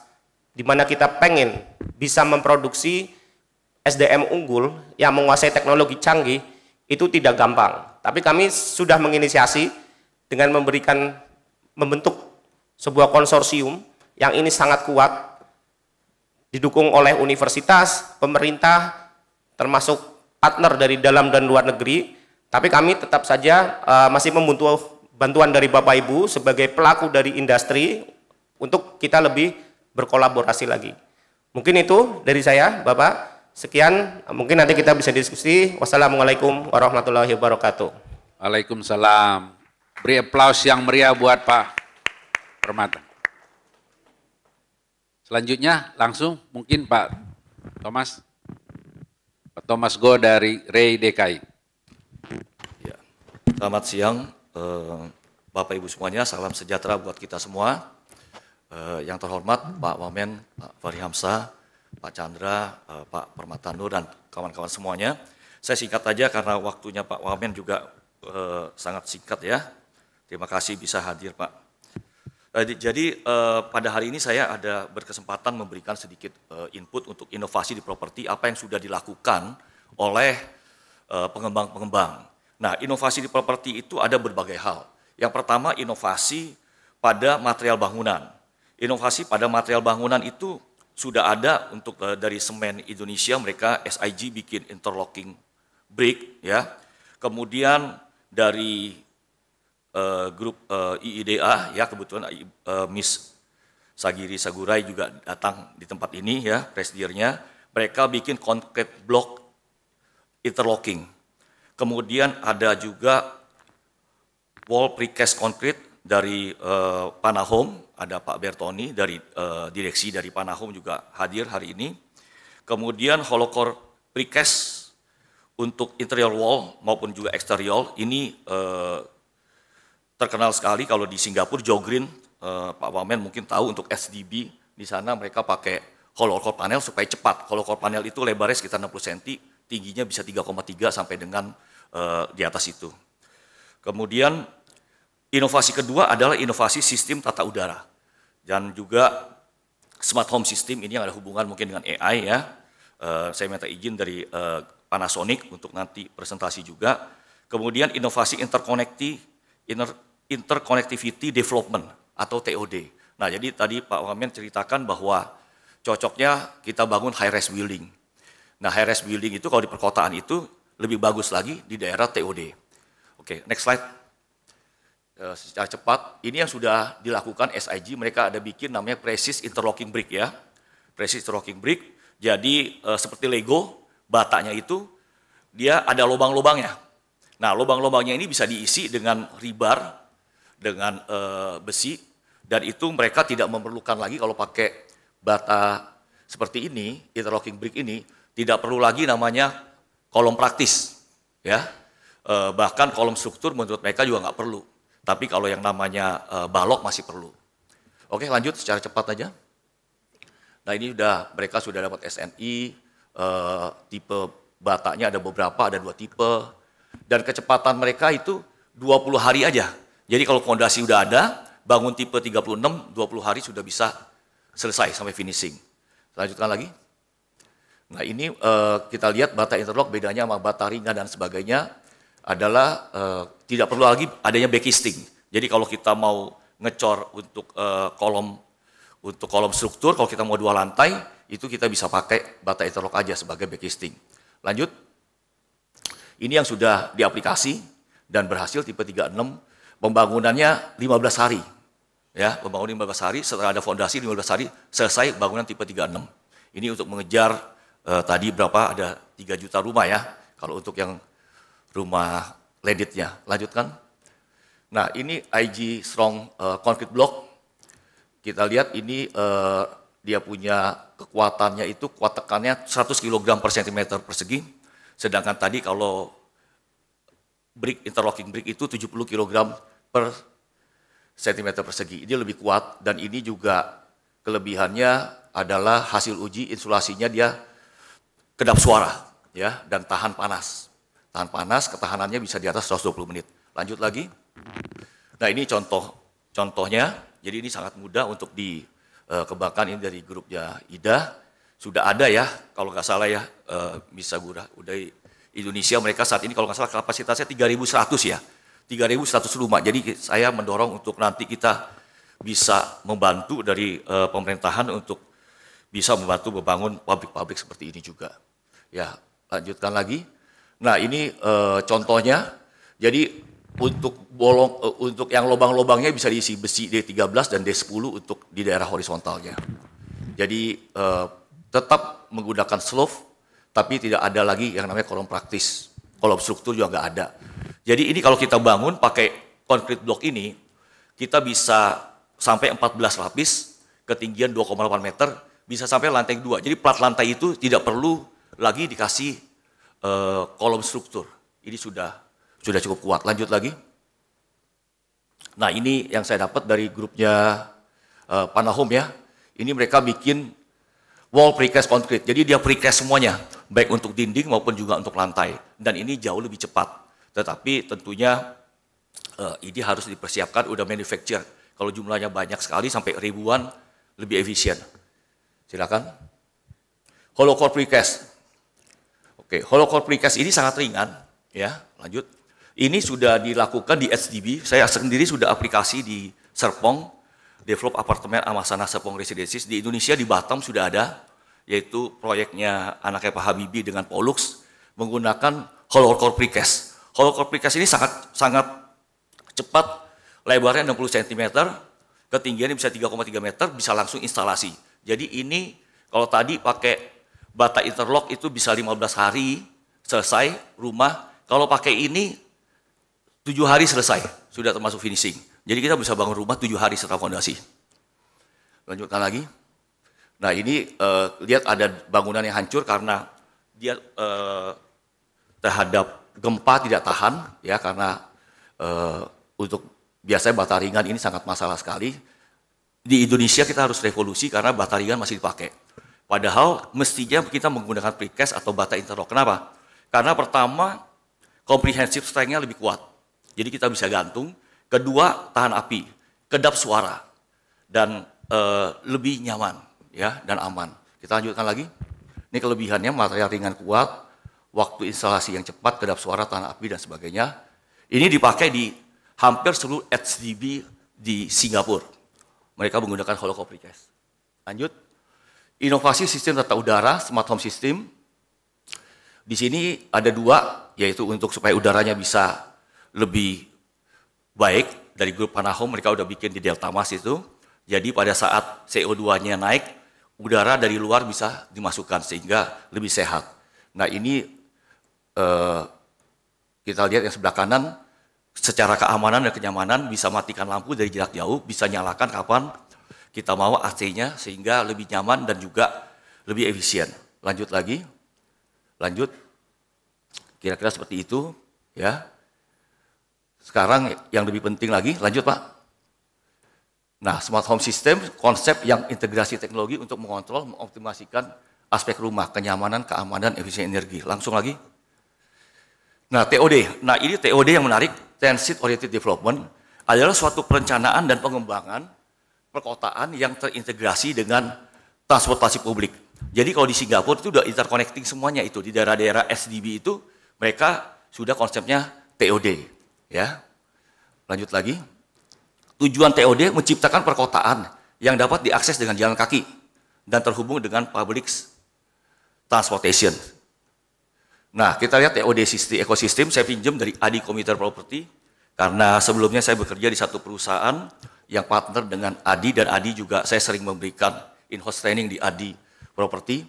di mana kita pengen bisa memproduksi SDM unggul yang menguasai teknologi canggih itu tidak gampang. Tapi kami sudah menginisiasi dengan membentuk sebuah konsorsium yang ini sangat kuat, didukung oleh universitas, pemerintah, termasuk partner dari dalam dan luar negeri. Tapi kami tetap saja masih membutuhkan bantuan dari Bapak Ibu sebagai pelaku dari industri untuk kita lebih berkolaborasi lagi. Mungkin itu dari saya, Bapak. Sekian, mungkin nanti kita bisa diskusi. Wassalamualaikum warahmatullahi wabarakatuh. Waalaikumsalam. Beri aplaus yang meriah buat Pak Permata. Selanjutnya langsung mungkin Pak Thomas. Pak Thomas Go dari REI DKI. Ya. Selamat siang, Bapak Ibu semuanya, salam sejahtera buat kita semua. Yang terhormat Pak Wamen, Pak Fahri Hamzah, Pak Chandra, Pak Permata Nur, dan kawan-kawan semuanya. Saya singkat aja karena waktunya Pak Wamen juga sangat singkat ya. Terima kasih bisa hadir Pak. Jadi pada hari ini saya ada berkesempatan memberikan sedikit input untuk inovasi di properti, apa yang sudah dilakukan oleh pengembang-pengembang. Nah, inovasi di properti itu ada berbagai hal. Yang pertama, inovasi pada material bangunan. Inovasi pada material bangunan itu sudah ada untuk dari Semen Indonesia, mereka SIG bikin interlocking brick ya. Kemudian dari grup IIDA ya, kebetulan Miss Sagiri Sagurai juga datang di tempat ini ya, presidirnya. Mereka bikin concrete block interlocking. Kemudian ada juga wall precast concrete dari Panahome, ada Pak Bertoni dari direksi dari Panahome juga hadir hari ini. Kemudian hollow core precast untuk interior wall maupun juga exterior ini terkenal sekali kalau di Singapura, Joe Green, Pak Wamen mungkin tahu untuk SDB, di sana mereka pakai hollow core panel supaya cepat. Hollow core panel itu lebarnya sekitar 60 cm, tingginya bisa 3,3 sampai dengan di atas itu. Kemudian inovasi kedua adalah inovasi sistem tata udara dan juga smart home system, ini yang ada hubungan mungkin dengan AI ya. Saya minta izin dari Panasonic untuk nanti presentasi juga. Kemudian inovasi interconnectivity development atau TOD. Nah, jadi tadi Pak Wamen ceritakan bahwa cocoknya kita bangun high-rise building. Nah, high-rise building itu kalau di perkotaan itu lebih bagus lagi di daerah TOD. Oke, next slide. secara cepat, ini yang sudah dilakukan SIG, mereka ada bikin namanya Precise Interlocking Brick ya. Precise Interlocking Brick, jadi seperti Lego, batanya itu dia ada lubang-lubangnya. Nah, lubang-lubangnya ini bisa diisi dengan rebar, dengan besi, dan itu mereka tidak memerlukan lagi kalau pakai bata seperti ini, interlocking brick ini, tidak perlu lagi namanya kolom praktis, ya. Bahkan kolom struktur menurut mereka juga nggak perlu. Tapi kalau yang namanya balok masih perlu. Oke, lanjut secara cepat aja. Nah, ini mereka sudah dapat SNI, tipe batanya ada beberapa, ada 2 tipe, dan kecepatan mereka itu 20 hari aja. Jadi kalau fondasi udah ada, bangun tipe 36, 20 hari sudah bisa selesai sampai finishing. Lanjutkan lagi. Nah, ini kita lihat bata interlock bedanya sama bata ringan dan sebagainya adalah tidak perlu lagi adanya backcasting. Jadi kalau kita mau ngecor untuk kolom struktur, kalau kita mau 2 lantai, itu kita bisa pakai bata interlock aja sebagai backcasting. Lanjut. Ini yang sudah diaplikasi dan berhasil tipe 36, pembangunannya 15 hari. Ya, pembangunan 15 hari, setelah ada fondasi 15 hari selesai bangunan tipe 36. Ini untuk mengejar tadi berapa, ada 3 juta rumah ya, kalau untuk yang rumah landednya. Lanjutkan. Nah, ini IG Strong Concrete Block. Kita lihat ini dia punya kekuatannya itu, kuat tekannya 100 kg per cm persegi. Sedangkan tadi kalau brick, interlocking brick itu 70 kg per cm persegi. Ini lebih kuat dan ini juga kelebihannya adalah hasil uji insulasinya dia kedap suara ya dan tahan panas. Tahan panas, ketahanannya bisa di atas 120 menit. Lanjut lagi. Nah, ini contohnya. Jadi ini sangat mudah untuk dikembangkan, ini dari grupnya IDA. Sudah ada ya, kalau nggak salah ya, bisa udah Indonesia mereka saat ini kalau nggak salah kapasitasnya 3.100 ya, 3.100 rumah. Jadi saya mendorong untuk nanti kita bisa membantu dari pemerintahan untuk bisa membantu membangun pabrik-pabrik seperti ini juga. Ya, lanjutkan lagi. Nah, ini contohnya. Jadi untuk yang lubang-lubangnya bisa diisi besi D13 dan D10 untuk di daerah horizontalnya. Jadi tetap menggunakan slope, tapi tidak ada lagi yang namanya kolom praktis. Kolom struktur juga nggak ada. Jadi ini kalau kita bangun pakai concrete block ini, kita bisa sampai 14 lapis, ketinggian 2,8 meter, bisa sampai lantai 2. Jadi plat lantai itu tidak perlu lagi dikasih kolom struktur. Ini sudah cukup kuat. Lanjut lagi. Nah, ini yang saya dapat dari grupnya Panahome ya. Ini mereka bikin wall precast concrete. Jadi dia precast semuanya, baik untuk dinding maupun juga untuk lantai. Dan ini jauh lebih cepat. Tetapi tentunya ini harus dipersiapkan, udah manufacture. Kalau jumlahnya banyak sekali sampai ribuan, lebih efisien. Silakan. Hollow core precast. Oke, hollow core precast ini sangat ringan, ya. Lanjut. Ini sudah dilakukan di HDB. Saya sendiri sudah aplikasi di Serpong, develop apartemen Amasana Serpong Residences. Di Indonesia di Batam sudah ada, yaitu proyeknya anaknya Pak Habibie dengan Pollux menggunakan hollow core precast. Hollow core precast ini sangat cepat, lebarnya 60 cm, ketinggiannya bisa 3,3 meter, bisa langsung instalasi. Jadi ini kalau tadi pakai bata interlock itu bisa 15 hari selesai rumah. Kalau pakai ini 7 hari selesai, sudah termasuk finishing. Jadi kita bisa bangun rumah 7 hari setelah fondasi. Lanjutkan lagi. Nah, ini lihat ada bangunan yang hancur karena dia terhadap gempa tidak tahan, ya, karena untuk biasanya bata ringan ini sangat masalah sekali. Di Indonesia kita harus revolusi karena bata ringan masih dipakai. Padahal mestinya kita menggunakan precast atau bata interlock. Kenapa? Karena pertama, comprehensive strength-nya lebih kuat. Jadi kita bisa gantung. Kedua, tahan api, kedap suara, dan lebih nyaman ya dan aman. Kita lanjutkan lagi. Ini kelebihannya, material ringan kuat, waktu instalasi yang cepat, kedap suara, tahan api, dan sebagainya. Ini dipakai di hampir seluruh HDB di Singapura. Mereka menggunakan hollow core precast. Lanjut. Inovasi sistem tata udara, smart home system. Di sini ada 2, yaitu untuk supaya udaranya bisa lebih baik, dari grup Panahom, mereka udah bikin di Delta Mas itu. Jadi pada saat CO2-nya naik, udara dari luar bisa dimasukkan sehingga lebih sehat. Nah ini kita lihat yang sebelah kanan, secara keamanan dan kenyamanan bisa matikan lampu dari jarak jauh, bisa nyalakan kapan kita mau AC-nya sehingga lebih nyaman dan juga lebih efisien. Lanjut lagi, lanjut, kira-kira seperti itu ya. Sekarang yang lebih penting lagi, lanjut Pak. Nah, smart home system konsep yang integrasi teknologi untuk mengontrol, mengoptimasikan aspek rumah, kenyamanan, keamanan, efisien energi. Langsung lagi. Nah, TOD. Nah, ini TOD yang menarik, Transit Oriented Development, adalah suatu perencanaan dan pengembangan perkotaan yang terintegrasi dengan transportasi publik. Jadi kalau di Singapura itu udah interconnecting semuanya itu, di daerah-daerah SDB itu mereka sudah konsepnya TOD. Ya, lanjut lagi. Tujuan TOD menciptakan perkotaan yang dapat diakses dengan jalan kaki dan terhubung dengan public transportation. Nah, kita lihat TOD ekosistem, saya pinjam dari Adi Commuter Property, karena sebelumnya saya bekerja di satu perusahaan yang partner dengan Adi, dan Adi juga saya sering memberikan in-house training di Adi Property.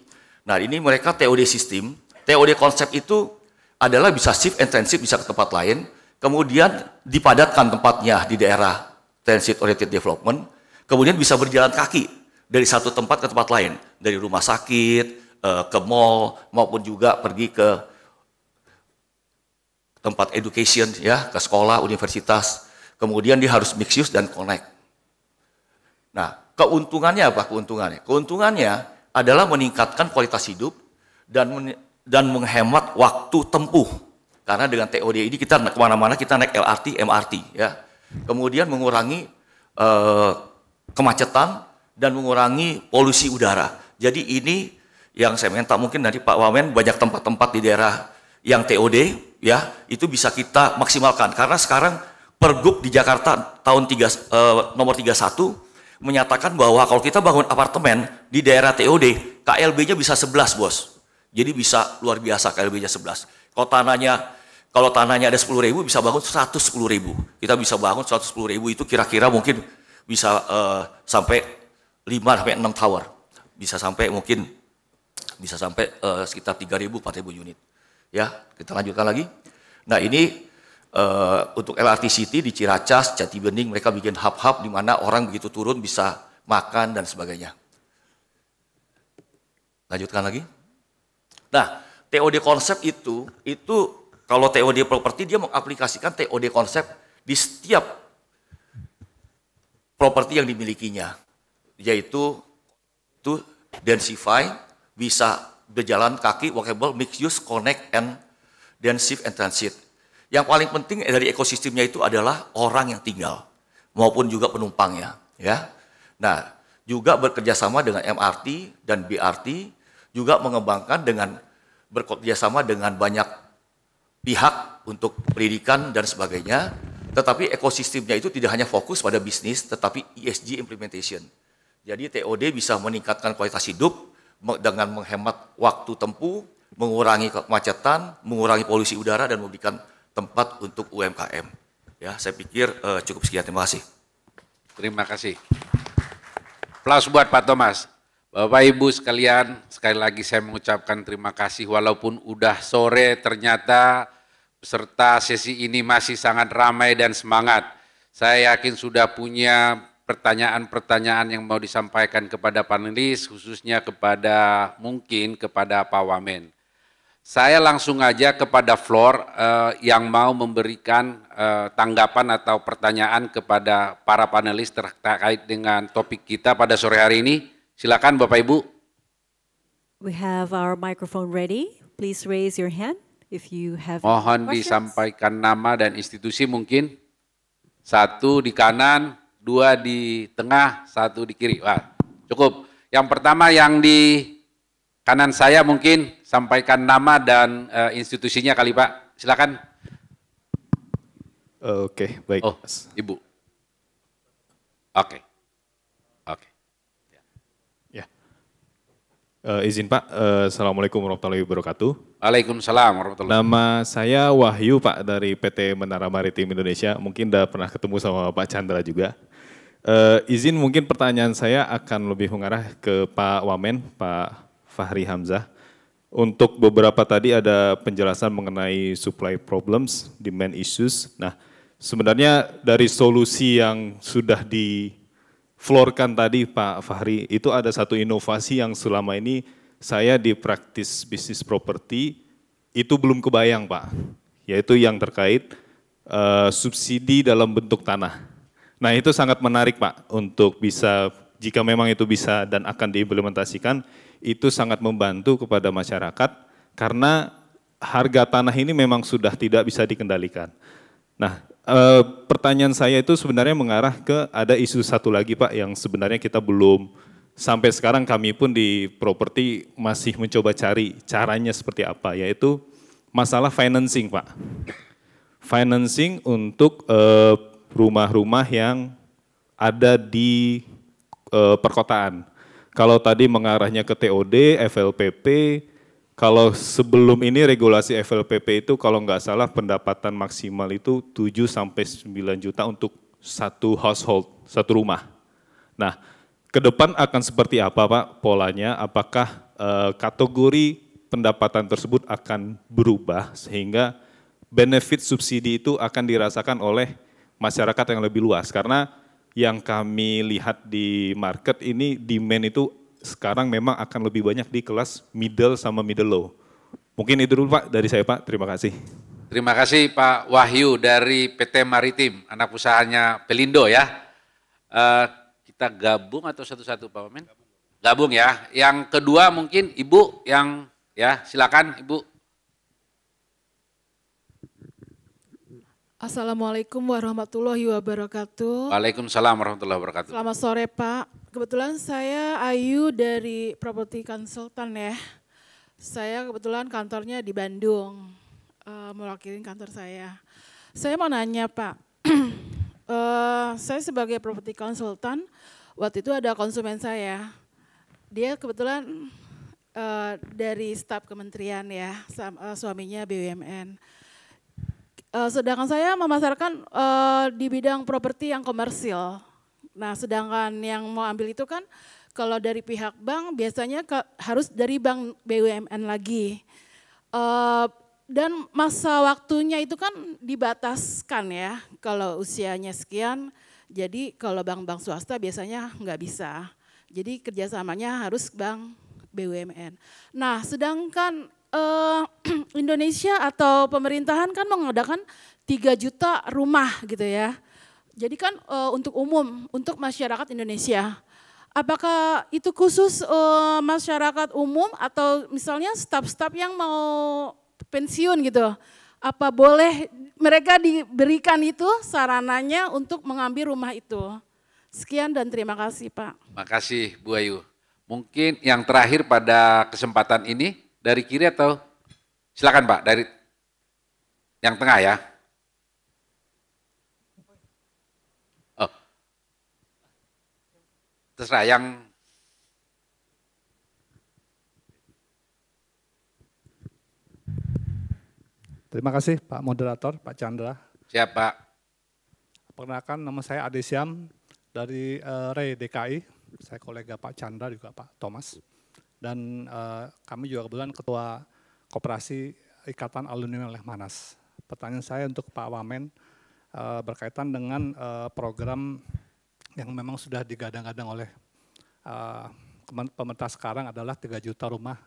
Nah, ini mereka TOD sistem, TOD konsep itu adalah bisa shift and transit, bisa ke tempat lain, kemudian dipadatkan tempatnya di daerah Transit Oriented Development, kemudian bisa berjalan kaki dari satu tempat ke tempat lain, dari rumah sakit, ke mall, maupun juga pergi ke tempat education, ya, ke sekolah, universitas, kemudian dia harus mix use dan connect. Nah, keuntungannya apa keuntungannya? Keuntungannya adalah meningkatkan kualitas hidup dan menghemat waktu tempuh. Karena dengan TOD ini kita kemana-mana kita naik LRT, MRT, ya. Kemudian mengurangi kemacetan dan mengurangi polusi udara. Jadi ini yang saya minta mungkin dari Pak Wamen, banyak tempat-tempat di daerah yang TOD, ya, itu bisa kita maksimalkan. Karena sekarang Pergub di Jakarta tahun nomor 31 menyatakan bahwa kalau kita bangun apartemen di daerah TOD, KLB-nya bisa 11, Bos. Jadi bisa luar biasa KLB-nya 11. Kalau tanahnya ada 10.000 bisa bangun 110.000. Kita bisa bangun 110.000 itu kira-kira mungkin bisa sampai 5 sampai 6 tower. Bisa sampai mungkin sekitar 3.000 4.000 unit. Ya, kita lanjutkan lagi. Nah, ini untuk LRT City di Ciracas, Jatibening mereka bikin hub-hub di mana orang begitu turun bisa makan dan sebagainya. Lanjutkan lagi. Nah, TOD konsep itu kalau TOD properti dia mengaplikasikan TOD konsep di setiap properti yang dimilikinya, yaitu densify, bisa berjalan kaki, walkable, mixed use, connect, and then shift and transit. Yang paling penting dari ekosistemnya itu adalah orang yang tinggal maupun juga penumpangnya, ya. Nah, juga bekerjasama dengan MRT dan BRT, juga mengembangkan dengan bekerjasama dengan banyak pihak untuk pendidikan dan sebagainya, tetapi ekosistemnya itu tidak hanya fokus pada bisnis, tetapi ESG implementation. Jadi TOD bisa meningkatkan kualitas hidup dengan menghemat waktu tempuh, mengurangi kemacetan, mengurangi polusi udara, dan memberikan tempat untuk UMKM. Ya, saya pikir cukup sekian. Terima kasih. Terima kasih. Aplaus buat Pak Thomas. Bapak Ibu sekalian, sekali lagi saya mengucapkan terima kasih walaupun udah sore ternyata peserta sesi ini masih sangat ramai dan semangat. Saya yakin sudah punya pertanyaan-pertanyaan yang mau disampaikan kepada panelis, khususnya mungkin kepada Pak Wamen. Saya langsung aja kepada floor yang mau memberikan tanggapan atau pertanyaan kepada para panelis terkait dengan topik kita pada sore hari ini. Silakan Bapak Ibu. We have our microphone ready. Please raise your hand if you have Mohon questions. disampaikan nama dan institusi mungkin. 1 di kanan, 2 di tengah, 1 di kiri. Wah, cukup. Yang pertama yang di kanan saya mungkin sampaikan nama dan institusinya kali Pak. Silakan. Oke, baik. Oh, Ibu. Oke. Izin Pak, Assalamualaikum warahmatullahi wabarakatuh. Waalaikumsalam warahmatullahi wabarakatuh. Nama saya Wahyu Pak dari PT Menara Maritim Indonesia. Mungkin udah pernah ketemu sama Pak Chandra juga. Izin mungkin pertanyaan saya akan lebih mengarah ke Pak Wamen, Pak Fahri Hamzah. Untuk beberapa tadi ada penjelasan mengenai supply problems, demand issues. Nah, sebenarnya dari solusi yang sudah floorkan tadi Pak Fahri, itu ada satu inovasi yang selama ini saya di praktis bisnis properti itu belum kebayang Pak, yaitu yang terkait subsidi dalam bentuk tanah. Nah itu sangat menarik Pak untuk bisa, jika memang itu bisa dan akan diimplementasikan, itu sangat membantu kepada masyarakat karena harga tanah ini memang sudah tidak bisa dikendalikan. Nah, pertanyaan saya itu sebenarnya mengarah ke ada isu satu lagi Pak yang sebenarnya kita belum, sampai sekarang kami pun di properti masih mencoba cari caranya seperti apa, yaitu masalah financing Pak. Financing untuk rumah-rumah yang ada di perkotaan. Kalau tadi mengarahnya ke TOD, FLPP, kalau sebelum ini regulasi FLPP itu kalau nggak salah pendapatan maksimal itu 7 sampai 9 juta untuk satu household, satu rumah. Nah, ke depan akan seperti apa Pak polanya? Apakah kategori pendapatan tersebut akan berubah sehingga benefit subsidi itu akan dirasakan oleh masyarakat yang lebih luas? Karena yang kami lihat di market ini demand itu sekarang memang akan lebih banyak di kelas middle sama middle low. Mungkin itu dulu Pak dari saya Pak, terima kasih. Terima kasih Pak Wahyu dari PT Maritim, anak usahanya Pelindo ya. Kita gabung atau satu-satu Pak Wamen? Gabung ya. Yang kedua mungkin Ibu yang ya silakan Ibu. Assalamualaikum warahmatullahi wabarakatuh. Waalaikumsalam warahmatullahi wabarakatuh. Selamat sore Pak. Kebetulan saya Ayu dari Property Consultant ya. Saya kebetulan kantornya di Bandung, mewakili kantor saya. Saya mau nanya Pak, saya sebagai Property Consultant, waktu itu ada konsumen saya. Dia kebetulan dari staf kementerian ya, suaminya BUMN. Sedangkan saya memasarkan di bidang properti yang komersil. Nah, sedangkan yang mau ambil itu kan kalau dari pihak bank biasanya harus dari bank BUMN lagi. Dan masa waktunya itu kan dibataskan ya, kalau usianya sekian, jadi kalau bank-bank swasta biasanya nggak bisa. Jadi kerjasamanya harus bank BUMN. Nah, sedangkan Indonesia atau pemerintahan kan mengadakan 3 juta rumah gitu ya. Jadi kan untuk umum, untuk masyarakat Indonesia. Apakah itu khusus masyarakat umum atau misalnya staf-staf yang mau pensiun gitu? Apa boleh mereka diberikan itu sarananya untuk mengambil rumah itu? Sekian dan terima kasih Pak. Terima kasih Bu Ayu. Mungkin yang terakhir pada kesempatan ini dari kiri atau silakan Pak dari yang tengah ya. Oh, terserah yang Terima kasih Pak Moderator, Pak Chandra. siapa? Perkenalkan nama saya Ade Syam dari REI DKI. Saya kolega Pak Chandra juga Pak Thomas. Dan kami juga kebetulan Ketua Koperasi Ikatan Alumni Lemhanas. Pertanyaan saya untuk Pak Wamen berkaitan dengan program yang memang sudah digadang-gadang oleh pemerintah sekarang adalah 3 juta rumah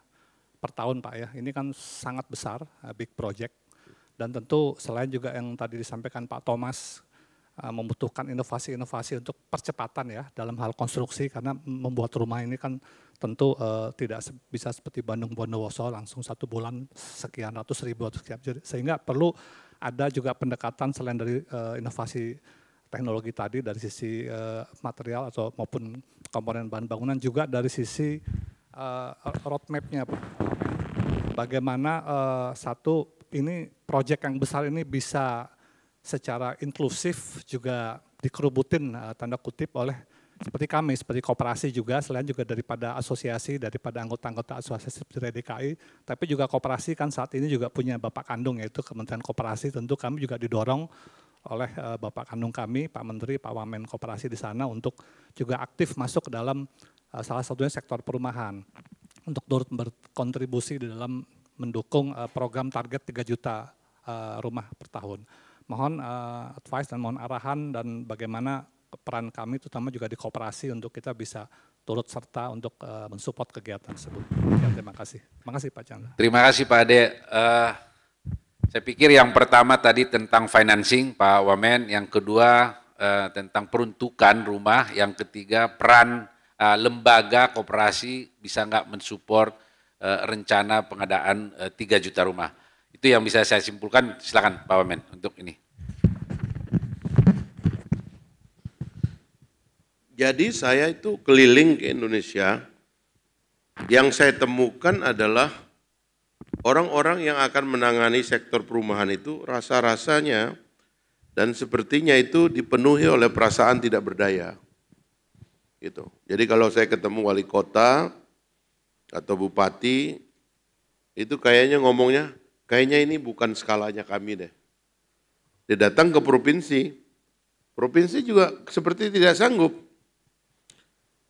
per tahun Pak ya. Ini kan sangat besar, big project. Dan tentu selain juga yang tadi disampaikan Pak Thomas, membutuhkan inovasi-inovasi untuk percepatan ya dalam hal konstruksi, karena membuat rumah ini kan tentu tidak bisa seperti Bandung Bondowoso langsung 1 bulan sekian ratus ribu atau sekian, sehingga perlu ada juga pendekatan selain dari inovasi teknologi tadi dari sisi material atau maupun komponen bahan bangunan, juga dari sisi roadmap-nya Pak. Bagaimana satu ini proyek yang besar ini bisa secara inklusif juga dikerubutin tanda kutip oleh seperti kami, seperti koperasi juga, selain juga daripada asosiasi, daripada anggota-anggota asosiasi seperti DKI, tapi juga koperasi kan saat ini juga punya Bapak kandung yaitu Kementerian Koperasi, tentu kami juga didorong oleh Bapak kandung kami, Pak Menteri, Pak Wamen Koperasi di sana untuk juga aktif masuk ke dalam salah satunya sektor perumahan, untuk turut berkontribusi di dalam mendukung program target 3 juta rumah per tahun. Mohon advice dan mohon arahan dan bagaimana peran kami terutama juga di koperasi untuk kita bisa turut serta untuk mensupport kegiatan tersebut. Ya, terima kasih. Terima kasih Pak Chandra. Terima kasih Pak Ade. Saya pikir yang pertama tadi tentang financing Pak Wamen, yang kedua tentang peruntukan rumah, yang ketiga peran lembaga koperasi bisa nggak mensupport rencana pengadaan 3 juta rumah. Itu yang bisa saya simpulkan. Silakan Pak Wamen untuk ini. Jadi saya itu keliling ke Indonesia, yang saya temukan adalah orang-orang yang akan menangani sektor perumahan itu rasa-rasanya dan sepertinya itu dipenuhi oleh perasaan tidak berdaya. Gitu. Jadi kalau saya ketemu wali kota atau bupati, itu kayaknya ngomongnya, kayaknya ini bukan skalanya kami deh. Dia datang ke provinsi, provinsi juga seperti tidak sanggup.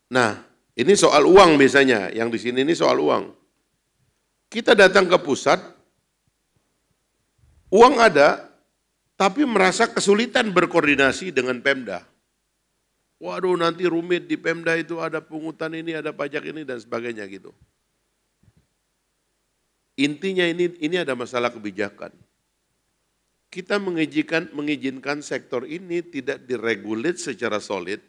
Nah, ini soal uang biasanya, yang di sini ini soal uang. Kita datang ke pusat, uang ada, tapi merasa kesulitan berkoordinasi dengan Pemda. Waduh, nanti rumit di Pemda itu ada pungutan ini, ada pajak ini dan sebagainya gitu. Intinya ini ada masalah kebijakan. Kita mengizinkan sektor ini tidak diregulit secara solid,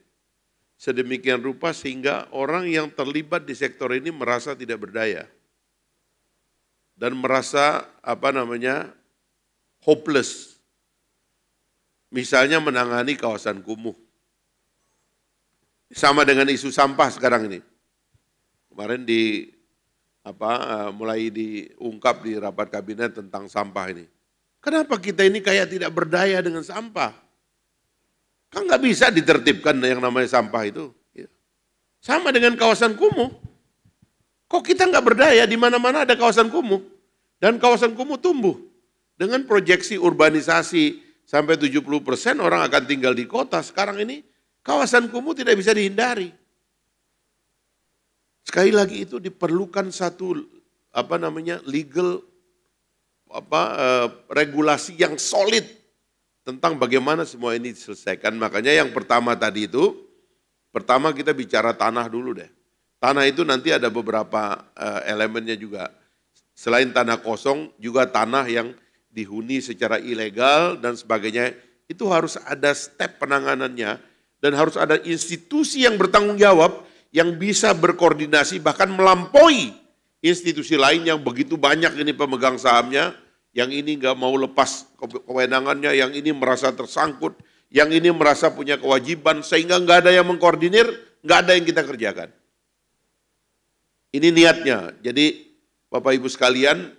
sedemikian rupa sehingga orang yang terlibat di sektor ini merasa tidak berdaya dan merasa hopeless. Misalnya menangani kawasan kumuh. Sama dengan isu sampah sekarang ini. Kemarin mulai diungkap di rapat kabinet tentang sampah ini. Kenapa kita ini kayak tidak berdaya dengan sampah? Kan nggak bisa ditertibkan yang namanya sampah itu. Sama dengan kawasan kumuh. Kok kita nggak berdaya, di mana-mana ada kawasan kumuh. Dan kawasan kumuh tumbuh. Dengan proyeksi urbanisasi sampai 70% orang akan tinggal di kota. Sekarang ini kawasan kumuh tidak bisa dihindari. Sekali lagi itu diperlukan satu legal regulasi yang solid tentang bagaimana semua ini diselesaikan. Makanya yang pertama tadi itu, pertama kita bicara tanah dulu deh. Tanah itu nanti ada beberapa elemennya juga. Selain tanah kosong, juga tanah yang dihuni secara ilegal dan sebagainya. Itu harus ada step penanganannya dan harus ada institusi yang bertanggung jawab yang bisa berkoordinasi bahkan melampaui institusi lain yang begitu banyak ini pemegang sahamnya. Yang ini nggak mau lepas kewenangannya, yang ini merasa tersangkut, yang ini merasa punya kewajiban, sehingga nggak ada yang mengkoordinir, nggak ada yang kita kerjakan. Ini niatnya. Jadi Bapak Ibu sekalian,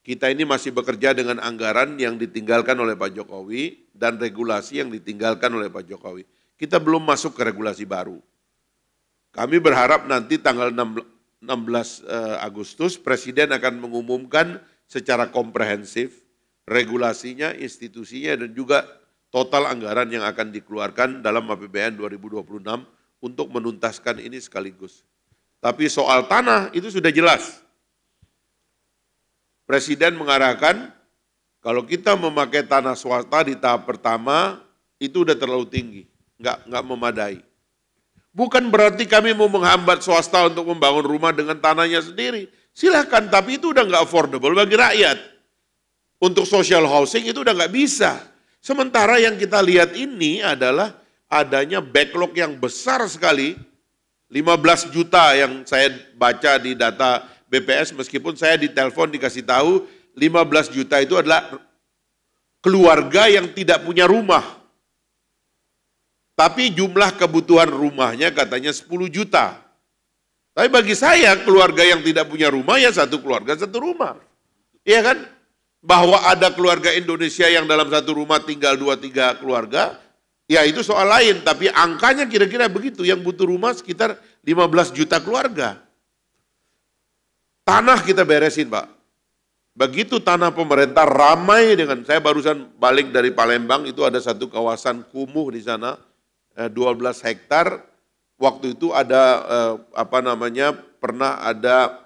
kita ini masih bekerja dengan anggaran yang ditinggalkan oleh Pak Jokowi dan regulasi yang ditinggalkan oleh Pak Jokowi. Kita belum masuk ke regulasi baru. Kami berharap nanti tanggal 16 Agustus Presiden akan mengumumkan secara komprehensif regulasinya, institusinya, dan juga total anggaran yang akan dikeluarkan dalam APBN 2026 untuk menuntaskan ini sekaligus. Tapi soal tanah itu sudah jelas. Presiden mengarahkan kalau kita memakai tanah swasta di tahap pertama itu udah terlalu tinggi, nggak memadai. Bukan berarti kami mau menghambat swasta untuk membangun rumah dengan tanahnya sendiri. Silahkan, tapi itu udah nggak affordable bagi rakyat. Untuk social housing itu udah nggak bisa. Sementara yang kita lihat ini adalah adanya backlog yang besar sekali, 15 juta yang saya baca di data BPS, meskipun saya ditelepon dikasih tahu 15 juta itu adalah keluarga yang tidak punya rumah. Tapi jumlah kebutuhan rumahnya katanya 10 juta. Tapi bagi saya keluarga yang tidak punya rumah ya satu keluarga satu rumah. Iya kan? Bahwa ada keluarga Indonesia yang dalam satu rumah tinggal 2-3 keluarga, Ya itu soal lain, tapi angkanya kira-kira begitu. Yang butuh rumah sekitar 15 juta keluarga. Tanah kita beresin, Pak. Begitu tanah pemerintah ramai dengan, saya barusan balik dari Palembang, itu ada satu kawasan kumuh di sana, 12 hektar. Waktu itu ada pernah ada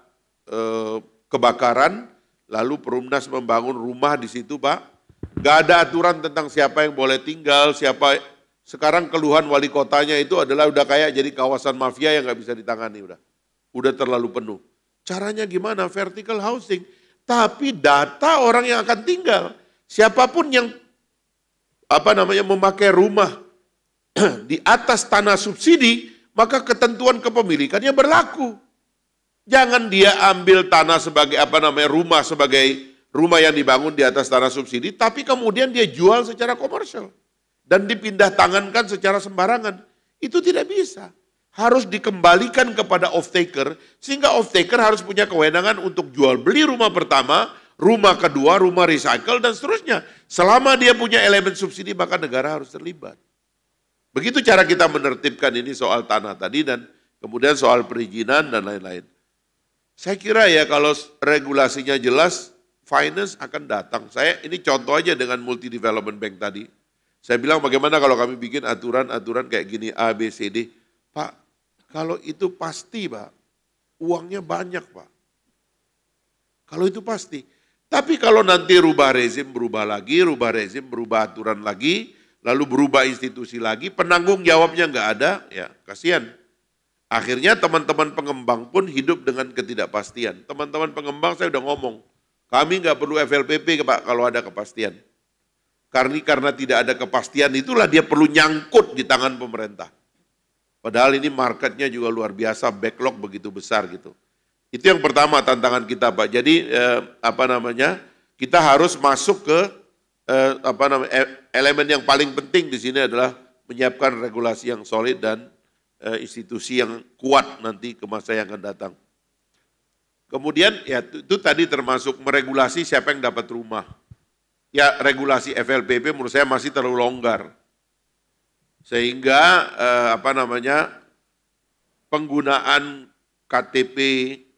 kebakaran, lalu Perumnas membangun rumah di situ, Pak. Gak ada aturan tentang siapa yang boleh tinggal, siapa. Sekarang keluhan wali kotanya itu adalah udah kayak jadi kawasan mafia yang gak bisa ditangani, udah terlalu penuh. Caranya gimana? Vertical housing. Tapi data orang yang akan tinggal, siapapun yang memakai rumah di atas tanah subsidi, maka ketentuan kepemilikannya berlaku. Jangan dia ambil tanah sebagai rumah sebagai rumah yang dibangun di atas tanah subsidi, tapi kemudian dia jual secara komersial dan dipindah tangankan secara sembarangan. Itu tidak bisa. Harus dikembalikan kepada off-taker, sehingga off-taker harus punya kewenangan untuk jual beli rumah pertama, rumah kedua, rumah recycle, dan seterusnya. Selama dia punya elemen subsidi, maka negara harus terlibat. Begitu cara kita menertibkan ini soal tanah tadi, dan kemudian soal perizinan dan lain-lain. Saya kira ya kalau regulasinya jelas, finance akan datang. Saya ini contoh aja dengan multi development bank tadi. Saya bilang bagaimana kalau kami bikin aturan-aturan kayak gini A, B, C, D. Pak, kalau itu pasti, Pak, uangnya banyak, Pak. Kalau itu pasti. Tapi kalau nanti rubah rezim, berubah lagi, rubah rezim, berubah aturan lagi, lalu berubah institusi lagi, penanggung jawabnya nggak ada, ya kasihan. Akhirnya teman-teman pengembang pun hidup dengan ketidakpastian. Teman-teman pengembang saya udah ngomong, kami nggak perlu FLPP, Pak, kalau ada kepastian. Karena tidak ada kepastian itulah dia perlu nyangkut di tangan pemerintah. Padahal ini marketnya juga luar biasa, backlog begitu besar gitu. Itu yang pertama tantangan kita, Pak. Jadi kita harus masuk ke elemen yang paling penting di sini adalah menyiapkan regulasi yang solid dan institusi yang kuat nanti ke masa yang akan datang. Kemudian ya itu tadi termasuk meregulasi siapa yang dapat rumah. Ya regulasi FLPP menurut saya masih terlalu longgar. Sehingga penggunaan KTP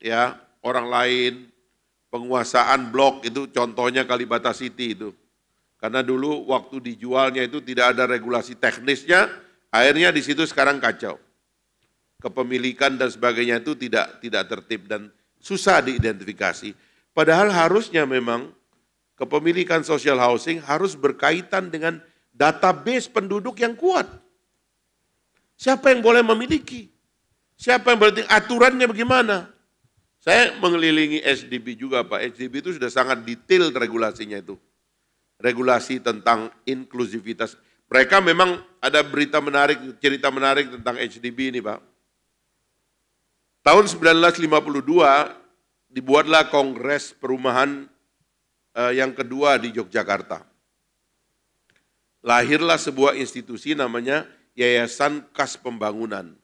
ya orang lain, penguasaan blok itu contohnya Kalibata City itu. Karena dulu waktu dijualnya itu tidak ada regulasi teknisnya, akhirnya di situ sekarang kacau. Kepemilikan dan sebagainya itu tidak tertib dan susah diidentifikasi. Padahal harusnya memang kepemilikan social housing harus berkaitan dengan database penduduk yang kuat. Siapa yang boleh memiliki? Siapa yang berarti aturannya bagaimana? Saya mengelilingi HDB juga, Pak. HDB itu sudah sangat detail regulasinya itu. Regulasi tentang inklusivitas. Mereka memang ada cerita menarik tentang HDB ini, Pak. Tahun 1952 dibuatlah Kongres Perumahan yang kedua di Yogyakarta. Lahirlah sebuah institusi namanya Yayasan Kas Pembangunan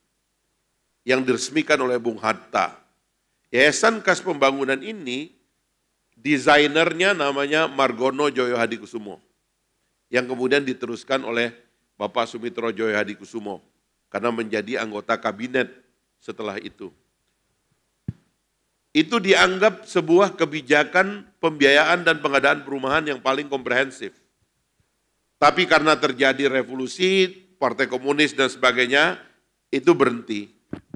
yang diresmikan oleh Bung Hatta. Yayasan Kas Pembangunan ini desainernya namanya Margono Joyo Hadikusumo yang kemudian diteruskan oleh Bapak Sumitro Joyo Hadikusumo karena menjadi anggota kabinet setelah itu. Itu dianggap sebuah kebijakan pembiayaan dan pengadaan perumahan yang paling komprehensif. Tapi karena terjadi revolusi, Partai Komunis dan sebagainya, itu berhenti.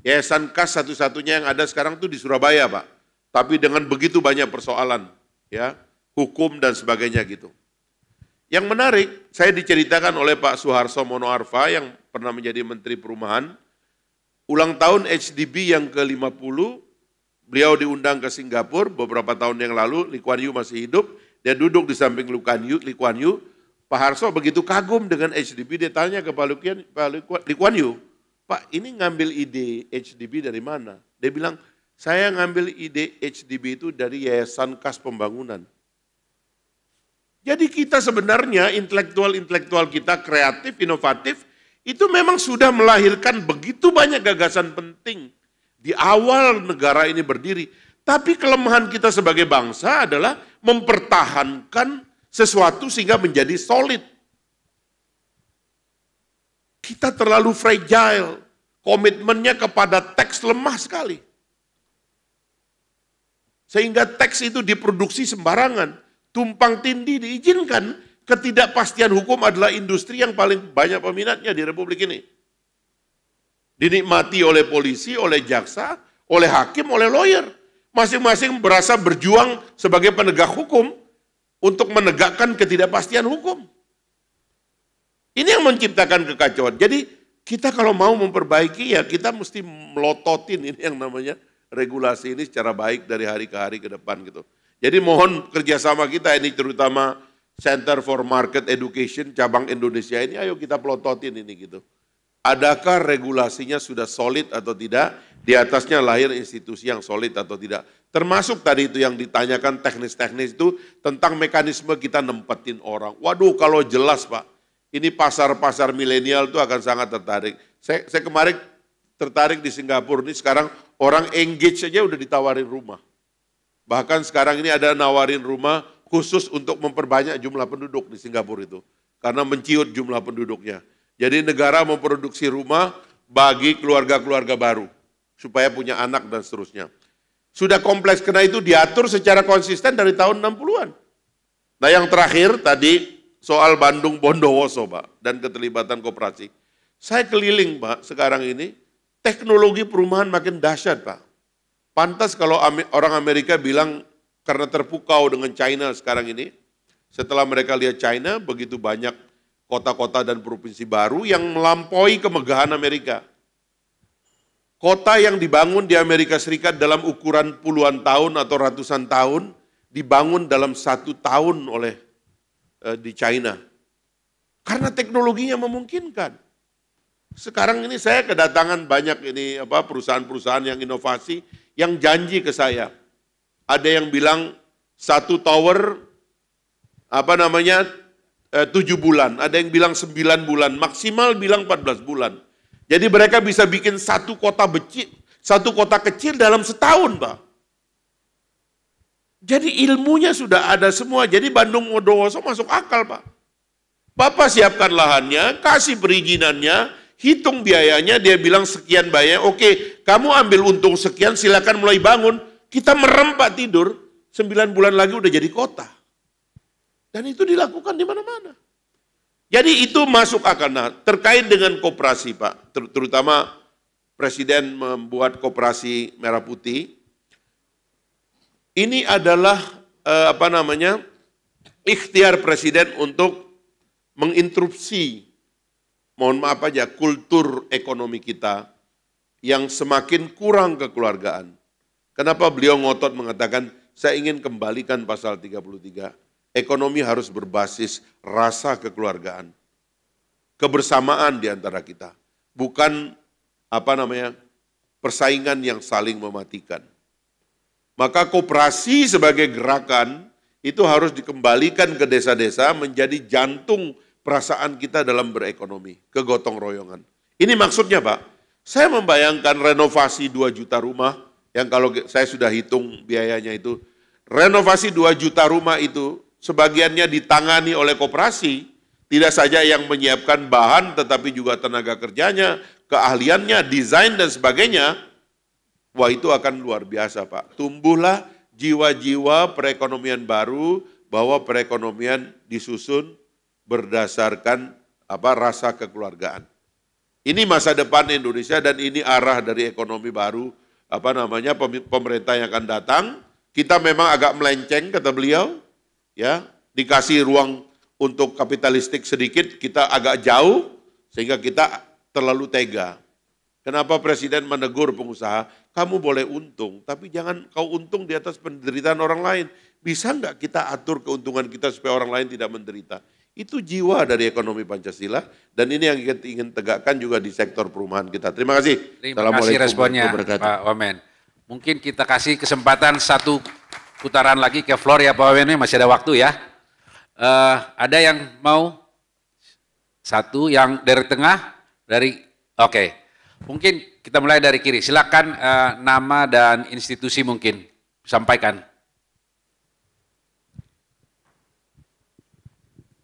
Yayasan Kas satu-satunya yang ada sekarang itu di Surabaya, Pak. Tapi dengan begitu banyak persoalan, ya, hukum dan sebagainya gitu. Yang menarik, saya diceritakan oleh Pak Suharso Monoarfa yang pernah menjadi Menteri Perumahan, ulang tahun HDB yang ke-50, beliau diundang ke Singapura beberapa tahun yang lalu, Lee Kuan Yew masih hidup, dia duduk di samping Lee Kuan Yew. Pak Harso begitu kagum dengan HDB, dia tanya ke Pak Lee Kuan Yew, Pak ini ngambil ide HDB dari mana? Dia bilang, saya ngambil ide HDB itu dari Yayasan Kas Pembangunan. Jadi kita sebenarnya intelektual kita kreatif, inovatif, itu memang sudah melahirkan begitu banyak gagasan penting di awal negara ini berdiri. Tapi kelemahan kita sebagai bangsa adalah mempertahankan sesuatu sehingga menjadi solid. Kita terlalu fragile, komitmennya kepada teks lemah sekali. Sehingga teks itu diproduksi sembarangan, tumpang tindih diizinkan, ketidakpastian hukum adalah industri yang paling banyak peminatnya di Republik ini. Dinikmati oleh polisi, oleh jaksa, oleh hakim, oleh lawyer. Masing-masing berasa berjuang sebagai penegak hukum untuk menegakkan ketidakpastian hukum. Ini yang menciptakan kekacauan. Jadi kita kalau mau memperbaiki ya kita mesti melototin ini yang namanya regulasi ini secara baik dari hari ke hari ke depan gitu. Jadi mohon kerjasama kita ini terutama Center for Market Education cabang Indonesia ini ayo kita pelototin ini gitu. Adakah regulasinya sudah solid atau tidak? Di atasnya lahir institusi yang solid atau tidak? Termasuk tadi itu yang ditanyakan teknis-teknis itu tentang mekanisme kita nempetin orang. Waduh kalau jelas Pak, ini pasar-pasar milenial itu akan sangat tertarik. Saya kemarin tertarik di Singapura ini sekarang orang engage saja udah ditawarin rumah. Bahkan sekarang ini ada nawarin rumah khusus untuk memperbanyak jumlah penduduk di Singapura itu. Karena menciut jumlah penduduknya. Jadi negara memproduksi rumah bagi keluarga-keluarga baru. Supaya punya anak dan seterusnya. Sudah kompleks karena itu diatur secara konsisten dari tahun 60-an. Nah yang terakhir tadi soal Bandung Bondowoso Pak dan keterlibatan koperasi. Saya keliling Pak sekarang ini. Teknologi perumahan makin dahsyat Pak. Pantas kalau orang Amerika bilang karena terpukau dengan China sekarang ini, setelah mereka lihat China begitu banyak kota-kota dan provinsi baru yang melampaui kemegahan Amerika. Kota yang dibangun di Amerika Serikat dalam ukuran puluhan tahun atau ratusan tahun, dibangun dalam 1 tahun oleh di China. Karena teknologinya memungkinkan. Sekarang ini saya kedatangan banyak ini perusahaan-perusahaan yang inovasi yang janji ke saya. Ada yang bilang 1 tower 7 bulan, ada yang bilang 9 bulan, maksimal bilang 14 bulan. Jadi mereka bisa bikin satu kota kecil dalam setahun, Pak. Jadi ilmunya sudah ada semua. Jadi Bandung Bondowoso masuk akal, Pak. Bapak siapkan lahannya, kasih perizinannya, hitung biayanya, dia bilang sekian bayar, oke, kamu ambil untung sekian, silakan mulai bangun. Kita merem Pak tidur, 9 bulan lagi udah jadi kota. Dan itu dilakukan di mana-mana. Jadi itu masuk akal. Nah, terkait dengan koperasi Pak, terutama Presiden membuat koperasi Merah Putih, ini adalah ikhtiar Presiden untuk menginterupsi mohon maaf aja, kultur ekonomi kita yang semakin kurang kekeluargaan. Kenapa beliau ngotot mengatakan, saya ingin kembalikan pasal 33. Ekonomi harus berbasis rasa kekeluargaan. Kebersamaan di antara kita. Bukan persaingan yang saling mematikan. Maka koperasi sebagai gerakan itu harus dikembalikan ke desa-desa menjadi jantung perasaan kita dalam berekonomi, kegotong royongan. Ini maksudnya Pak, saya membayangkan renovasi 2 juta rumah, yang kalau saya sudah hitung biayanya itu, renovasi 2 juta rumah itu sebagiannya ditangani oleh koperasi, tidak saja yang menyiapkan bahan tetapi juga tenaga kerjanya, keahliannya, desain dan sebagainya, wah itu akan luar biasa Pak. Tumbuhlah jiwa-jiwa perekonomian baru, bahwa perekonomian disusun berdasarkan rasa kekeluargaan. Ini masa depan Indonesia dan ini arah dari ekonomi baru pemerintah yang akan datang. Kita memang agak melenceng kata beliau, ya dikasih ruang untuk kapitalistik sedikit, kita agak jauh sehingga kita terlalu tega. Kenapa Presiden menegur pengusaha? Kamu boleh untung, tapi jangan kau untung di atas penderitaan orang lain. Bisa enggak kita atur keuntungan kita supaya orang lain tidak menderita? Itu jiwa dari ekonomi Pancasila dan ini yang kita ingin tegakkan juga di sektor perumahan kita. Terima kasih. Terima kasih responnya Pak Wamen. Mungkin kita kasih kesempatan 1 putaran lagi ke floor ya Pak Wamen, masih ada waktu ya. Ada yang mau? 1 yang dari tengah, oke. Mungkin kita mulai dari kiri. Silakan nama dan institusi mungkin sampaikan.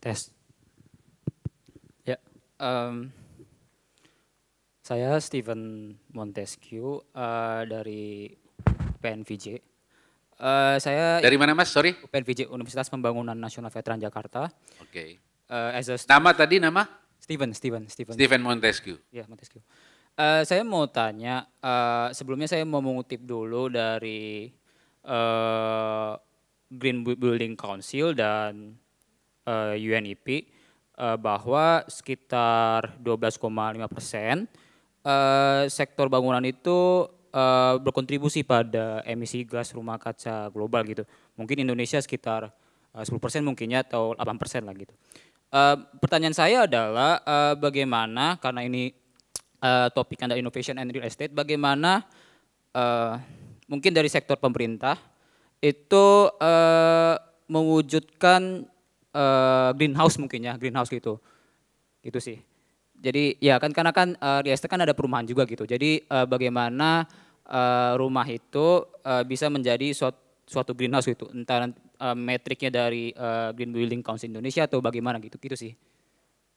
Tes. Ya, Saya Steven Montesquieu dari PNVJ. Saya Dari mana Mas? Sorry. PNVJ Universitas Pembangunan Nasional Veteran Jakarta. Oke. Nama tadi nama? Steven Montesquieu. Ya, Montesquieu. Saya mau tanya, sebelumnya saya mau mengutip dulu dari Green Building Council dan UNEP bahwa sekitar 12,5% sektor bangunan itu berkontribusi pada emisi gas rumah kaca global gitu. Mungkin Indonesia sekitar 10% mungkinnya atau 8% lah gitu. Pertanyaan saya adalah bagaimana, karena ini topik Anda innovation and real estate, bagaimana mungkin dari sektor pemerintah itu mewujudkan greenhouse mungkin ya, greenhouse gitu sih. Jadi ya kan karena kan real estate kan ada perumahan juga gitu. Jadi bagaimana rumah itu bisa menjadi suatu greenhouse gitu. Entah metriknya dari Green Building Council Indonesia atau bagaimana gitu sih.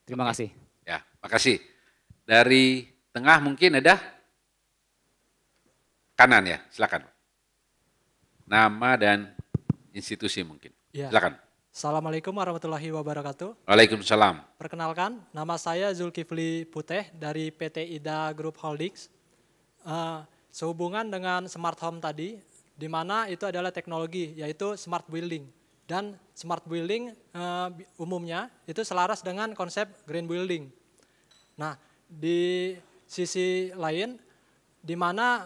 Terima kasih. Ya, makasih. Dari tengah mungkin ada? Kanan ya, silakan. Nama dan institusi mungkin. Ya. Silakan. Assalamualaikum warahmatullahi wabarakatuh. Waalaikumsalam. Perkenalkan, nama saya Zulkifli Puteh dari PT Ida Group Holdings. Sehubungan dengan smart home tadi, di mana itu adalah teknologi, yaitu smart building. Dan smart building umumnya itu selaras dengan konsep green building. Nah, di sisi lain, di mana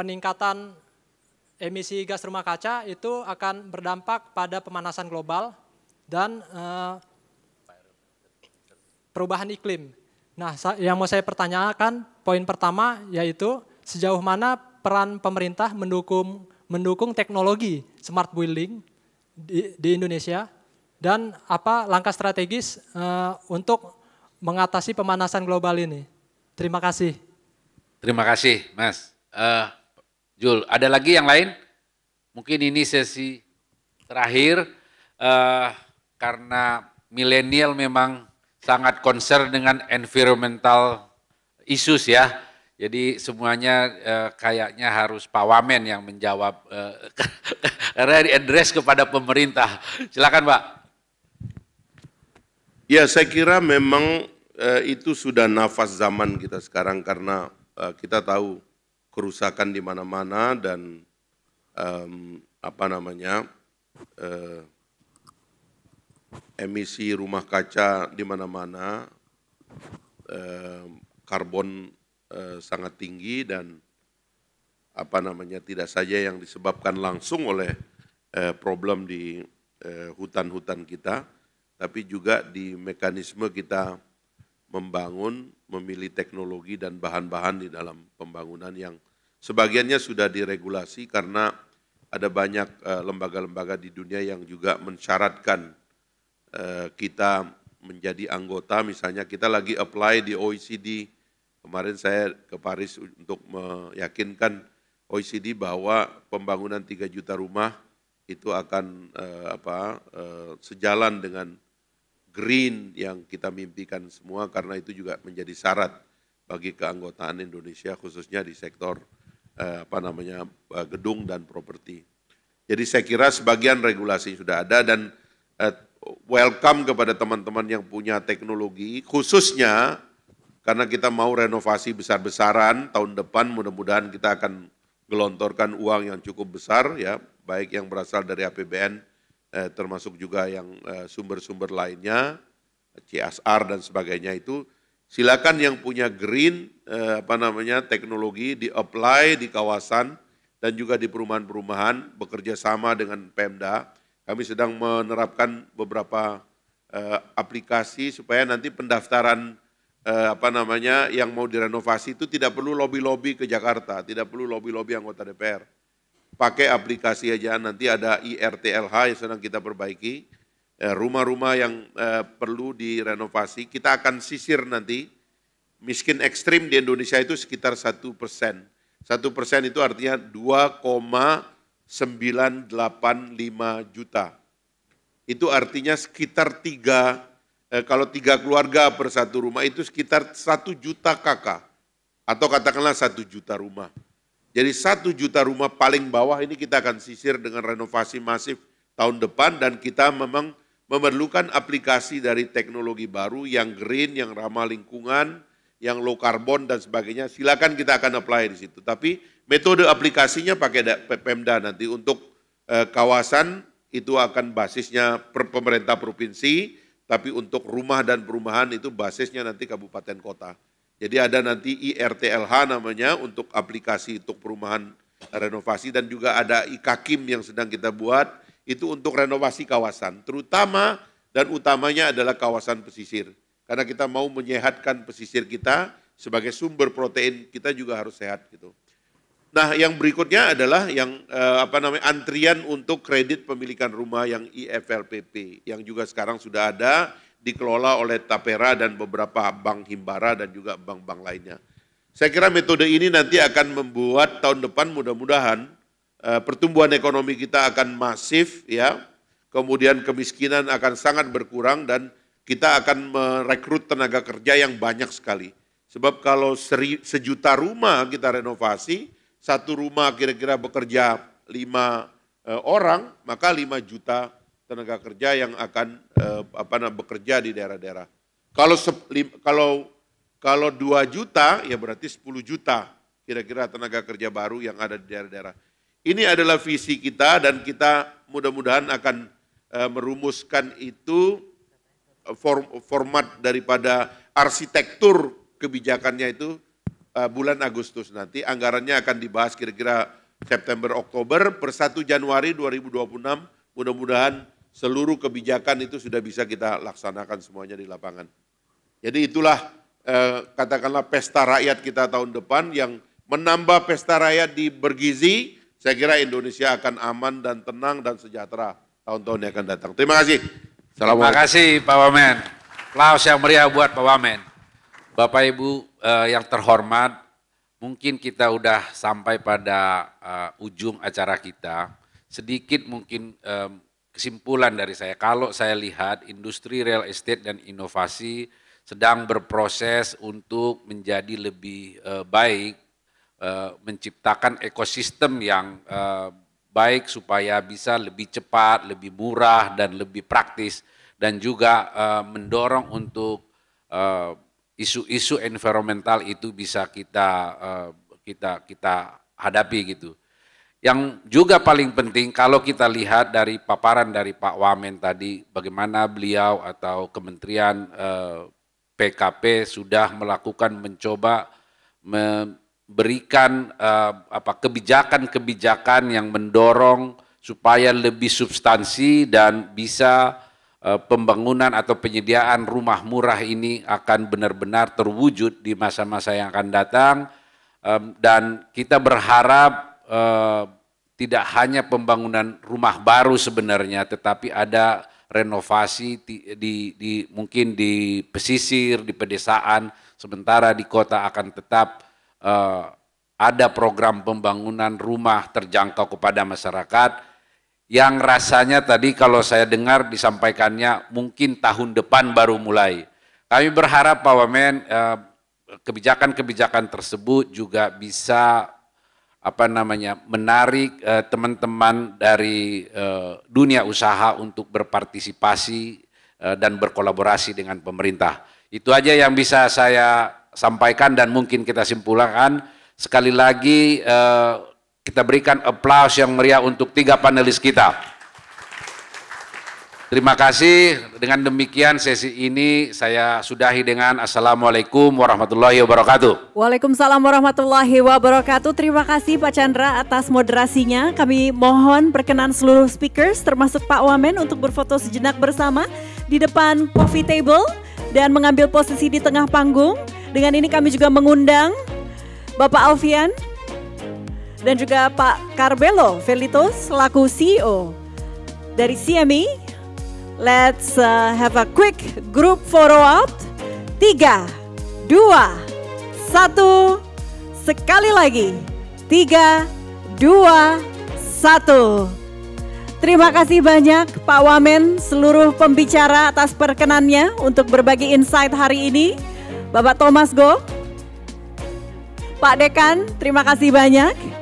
peningkatan emisi gas rumah kaca itu akan berdampak pada pemanasan global dan perubahan iklim. Nah, yang mau saya pertanyakan, poin pertama yaitu sejauh mana peran pemerintah mendukung teknologi smart building di Indonesia dan apa langkah strategis untuk mengatasi pemanasan global ini. Terima kasih. Terima kasih, Mas. Jul, ada lagi yang lain? Mungkin ini sesi terakhir karena milenial memang sangat concern dengan environmental issues ya. Jadi semuanya kayaknya harus Pak Wamen yang menjawab karena di-address kepada pemerintah. Silakan Pak. Ya, saya kira memang itu sudah nafas zaman kita sekarang karena kita tahu kerusakan di mana-mana dan emisi rumah kaca di mana-mana, karbon sangat tinggi dan tidak saja yang disebabkan langsung oleh problem di hutan-hutan kita, tapi juga di mekanisme kita membangun, memilih teknologi dan bahan-bahan di dalam pembangunan yang sebagiannya sudah diregulasi karena ada banyak lembaga-lembaga di dunia yang juga mensyaratkan kita menjadi anggota. Misalnya kita lagi apply di OECD, kemarin saya ke Paris untuk meyakinkan OECD bahwa pembangunan 3 juta rumah itu akan sejalan dengan green yang kita mimpikan semua, karena itu juga menjadi syarat bagi keanggotaan Indonesia khususnya di sektor gedung dan properti. Jadi saya kira sebagian regulasi sudah ada dan welcome kepada teman-teman yang punya teknologi, khususnya karena kita mau renovasi besar-besaran tahun depan, mudah-mudahan kita akan gelontorkan uang yang cukup besar ya, baik yang berasal dari APBN termasuk juga yang sumber-sumber lainnya, CSR dan sebagainya itu, silakan yang punya green teknologi di-apply di kawasan dan juga di perumahan-perumahan bekerja sama dengan Pemda. Kami sedang menerapkan beberapa aplikasi supaya nanti pendaftaran yang mau direnovasi itu tidak perlu lobby-lobby ke Jakarta, tidak perlu lobby-lobby anggota DPR. Pakai aplikasi aja, nanti ada IRTLH yang sedang kita perbaiki, rumah-rumah yang perlu direnovasi, kita akan sisir nanti. Miskin ekstrim di Indonesia itu sekitar 1%. 1% itu artinya 2,985 juta. Itu artinya sekitar kalau 3 keluarga per satu rumah itu sekitar 1 juta kakak. atau katakanlah 1 juta rumah. Jadi 1 juta rumah paling bawah ini kita akan sisir dengan renovasi masif tahun depan, dan kita memang memerlukan aplikasi dari teknologi baru yang green, yang ramah lingkungan, yang low carbon dan sebagainya. Silakan kita akan apply di situ. Tapi metode aplikasinya pakai Pemda nanti. Untuk kawasan itu akan basisnya pemerintah provinsi, tapi untuk rumah dan perumahan itu basisnya nanti kabupaten kota. Jadi ada nanti IRTLH namanya untuk aplikasi untuk perumahan renovasi, dan juga ada IKAKIM yang sedang kita buat, itu untuk renovasi kawasan, terutama dan utamanya adalah kawasan pesisir. Karena kita mau menyehatkan pesisir kita, sebagai sumber protein kita juga harus sehat gitu. Nah, yang berikutnya adalah yang antrian untuk kredit pemilikan rumah yang IFLPP, yang juga sekarang sudah ada, dikelola oleh Tapera dan beberapa bank himbara dan juga bank-bank lainnya. Saya kira metode ini nanti akan membuat tahun depan mudah-mudahan pertumbuhan ekonomi kita akan masif, ya. Kemudian kemiskinan akan sangat berkurang, dan kita akan merekrut tenaga kerja yang banyak sekali. Sebab kalau 1 juta rumah kita renovasi, 1 rumah kira-kira bekerja 5 orang, maka 5 juta tenaga kerja yang akan bekerja di daerah-daerah. Kalau 2 juta, ya berarti 10 juta kira-kira tenaga kerja baru yang ada di daerah-daerah. Ini adalah visi kita, dan kita mudah-mudahan akan merumuskan itu format daripada arsitektur kebijakannya itu bulan Agustus nanti. Anggarannya akan dibahas kira-kira September, Oktober, per 1 Januari 2026 mudah-mudahan seluruh kebijakan itu sudah bisa kita laksanakan semuanya di lapangan. Jadi itulah katakanlah pesta rakyat kita tahun depan, yang menambah pesta rakyat di bergizi. Saya kira Indonesia akan aman dan tenang dan sejahtera tahun-tahun yang akan datang. Terima kasih. Terima kasih Pak Wamen. Aplaus yang meriah buat Pak Wamen. Bapak Ibu yang terhormat, mungkin kita udah sampai pada ujung acara kita. Sedikit mungkin kesimpulan dari saya, kalau saya lihat industri real estate dan inovasi sedang berproses untuk menjadi lebih baik, menciptakan ekosistem yang baik supaya bisa lebih cepat, lebih murah, dan lebih praktis, dan juga mendorong untuk isu-isu environmental itu bisa kita hadapi gitu. Yang juga paling penting kalau kita lihat dari paparan dari Pak Wamen tadi, bagaimana beliau atau Kementerian PKP sudah melakukan mencoba memberikan kebijakan-kebijakan yang mendorong supaya lebih substansi dan bisa pembangunan atau penyediaan rumah murah ini akan benar-benar terwujud di masa-masa yang akan datang, dan kita berharap tidak hanya pembangunan rumah baru sebenarnya, tetapi ada renovasi mungkin di pesisir, di pedesaan, sementara di kota akan tetap ada program pembangunan rumah terjangkau kepada masyarakat, yang rasanya tadi kalau saya dengar disampaikannya mungkin tahun depan baru mulai. Kami berharap Pak Wamen kebijakan-kebijakan tersebut juga bisa menarik teman-teman dari dunia usaha untuk berpartisipasi dan berkolaborasi dengan pemerintah. Itu aja yang bisa saya sampaikan, dan mungkin kita simpulkan. Sekali lagi kita berikan aplaus yang meriah untuk 3 panelis kita. Terima kasih. Dengan demikian sesi ini saya sudahi dengan Assalamualaikum warahmatullahi wabarakatuh. Waalaikumsalam warahmatullahi wabarakatuh. Terima kasih Pak Chandra atas moderasinya. Kami mohon perkenan seluruh speakers termasuk Pak Wamen untuk berfoto sejenak bersama di depan coffee table dan mengambil posisi di tengah panggung. Dengan ini kami juga mengundang Bapak Alfian dan juga Pak Carbelo Felitos selaku CEO dari CME. Let's have a quick group photo op. 3, 2, 1. Sekali lagi. 3, 2, 1. Terima kasih banyak Pak Wamen, seluruh pembicara atas perkenannya untuk berbagi insight hari ini. Bapak Thomas Go. Pak Dekan, terima kasih banyak.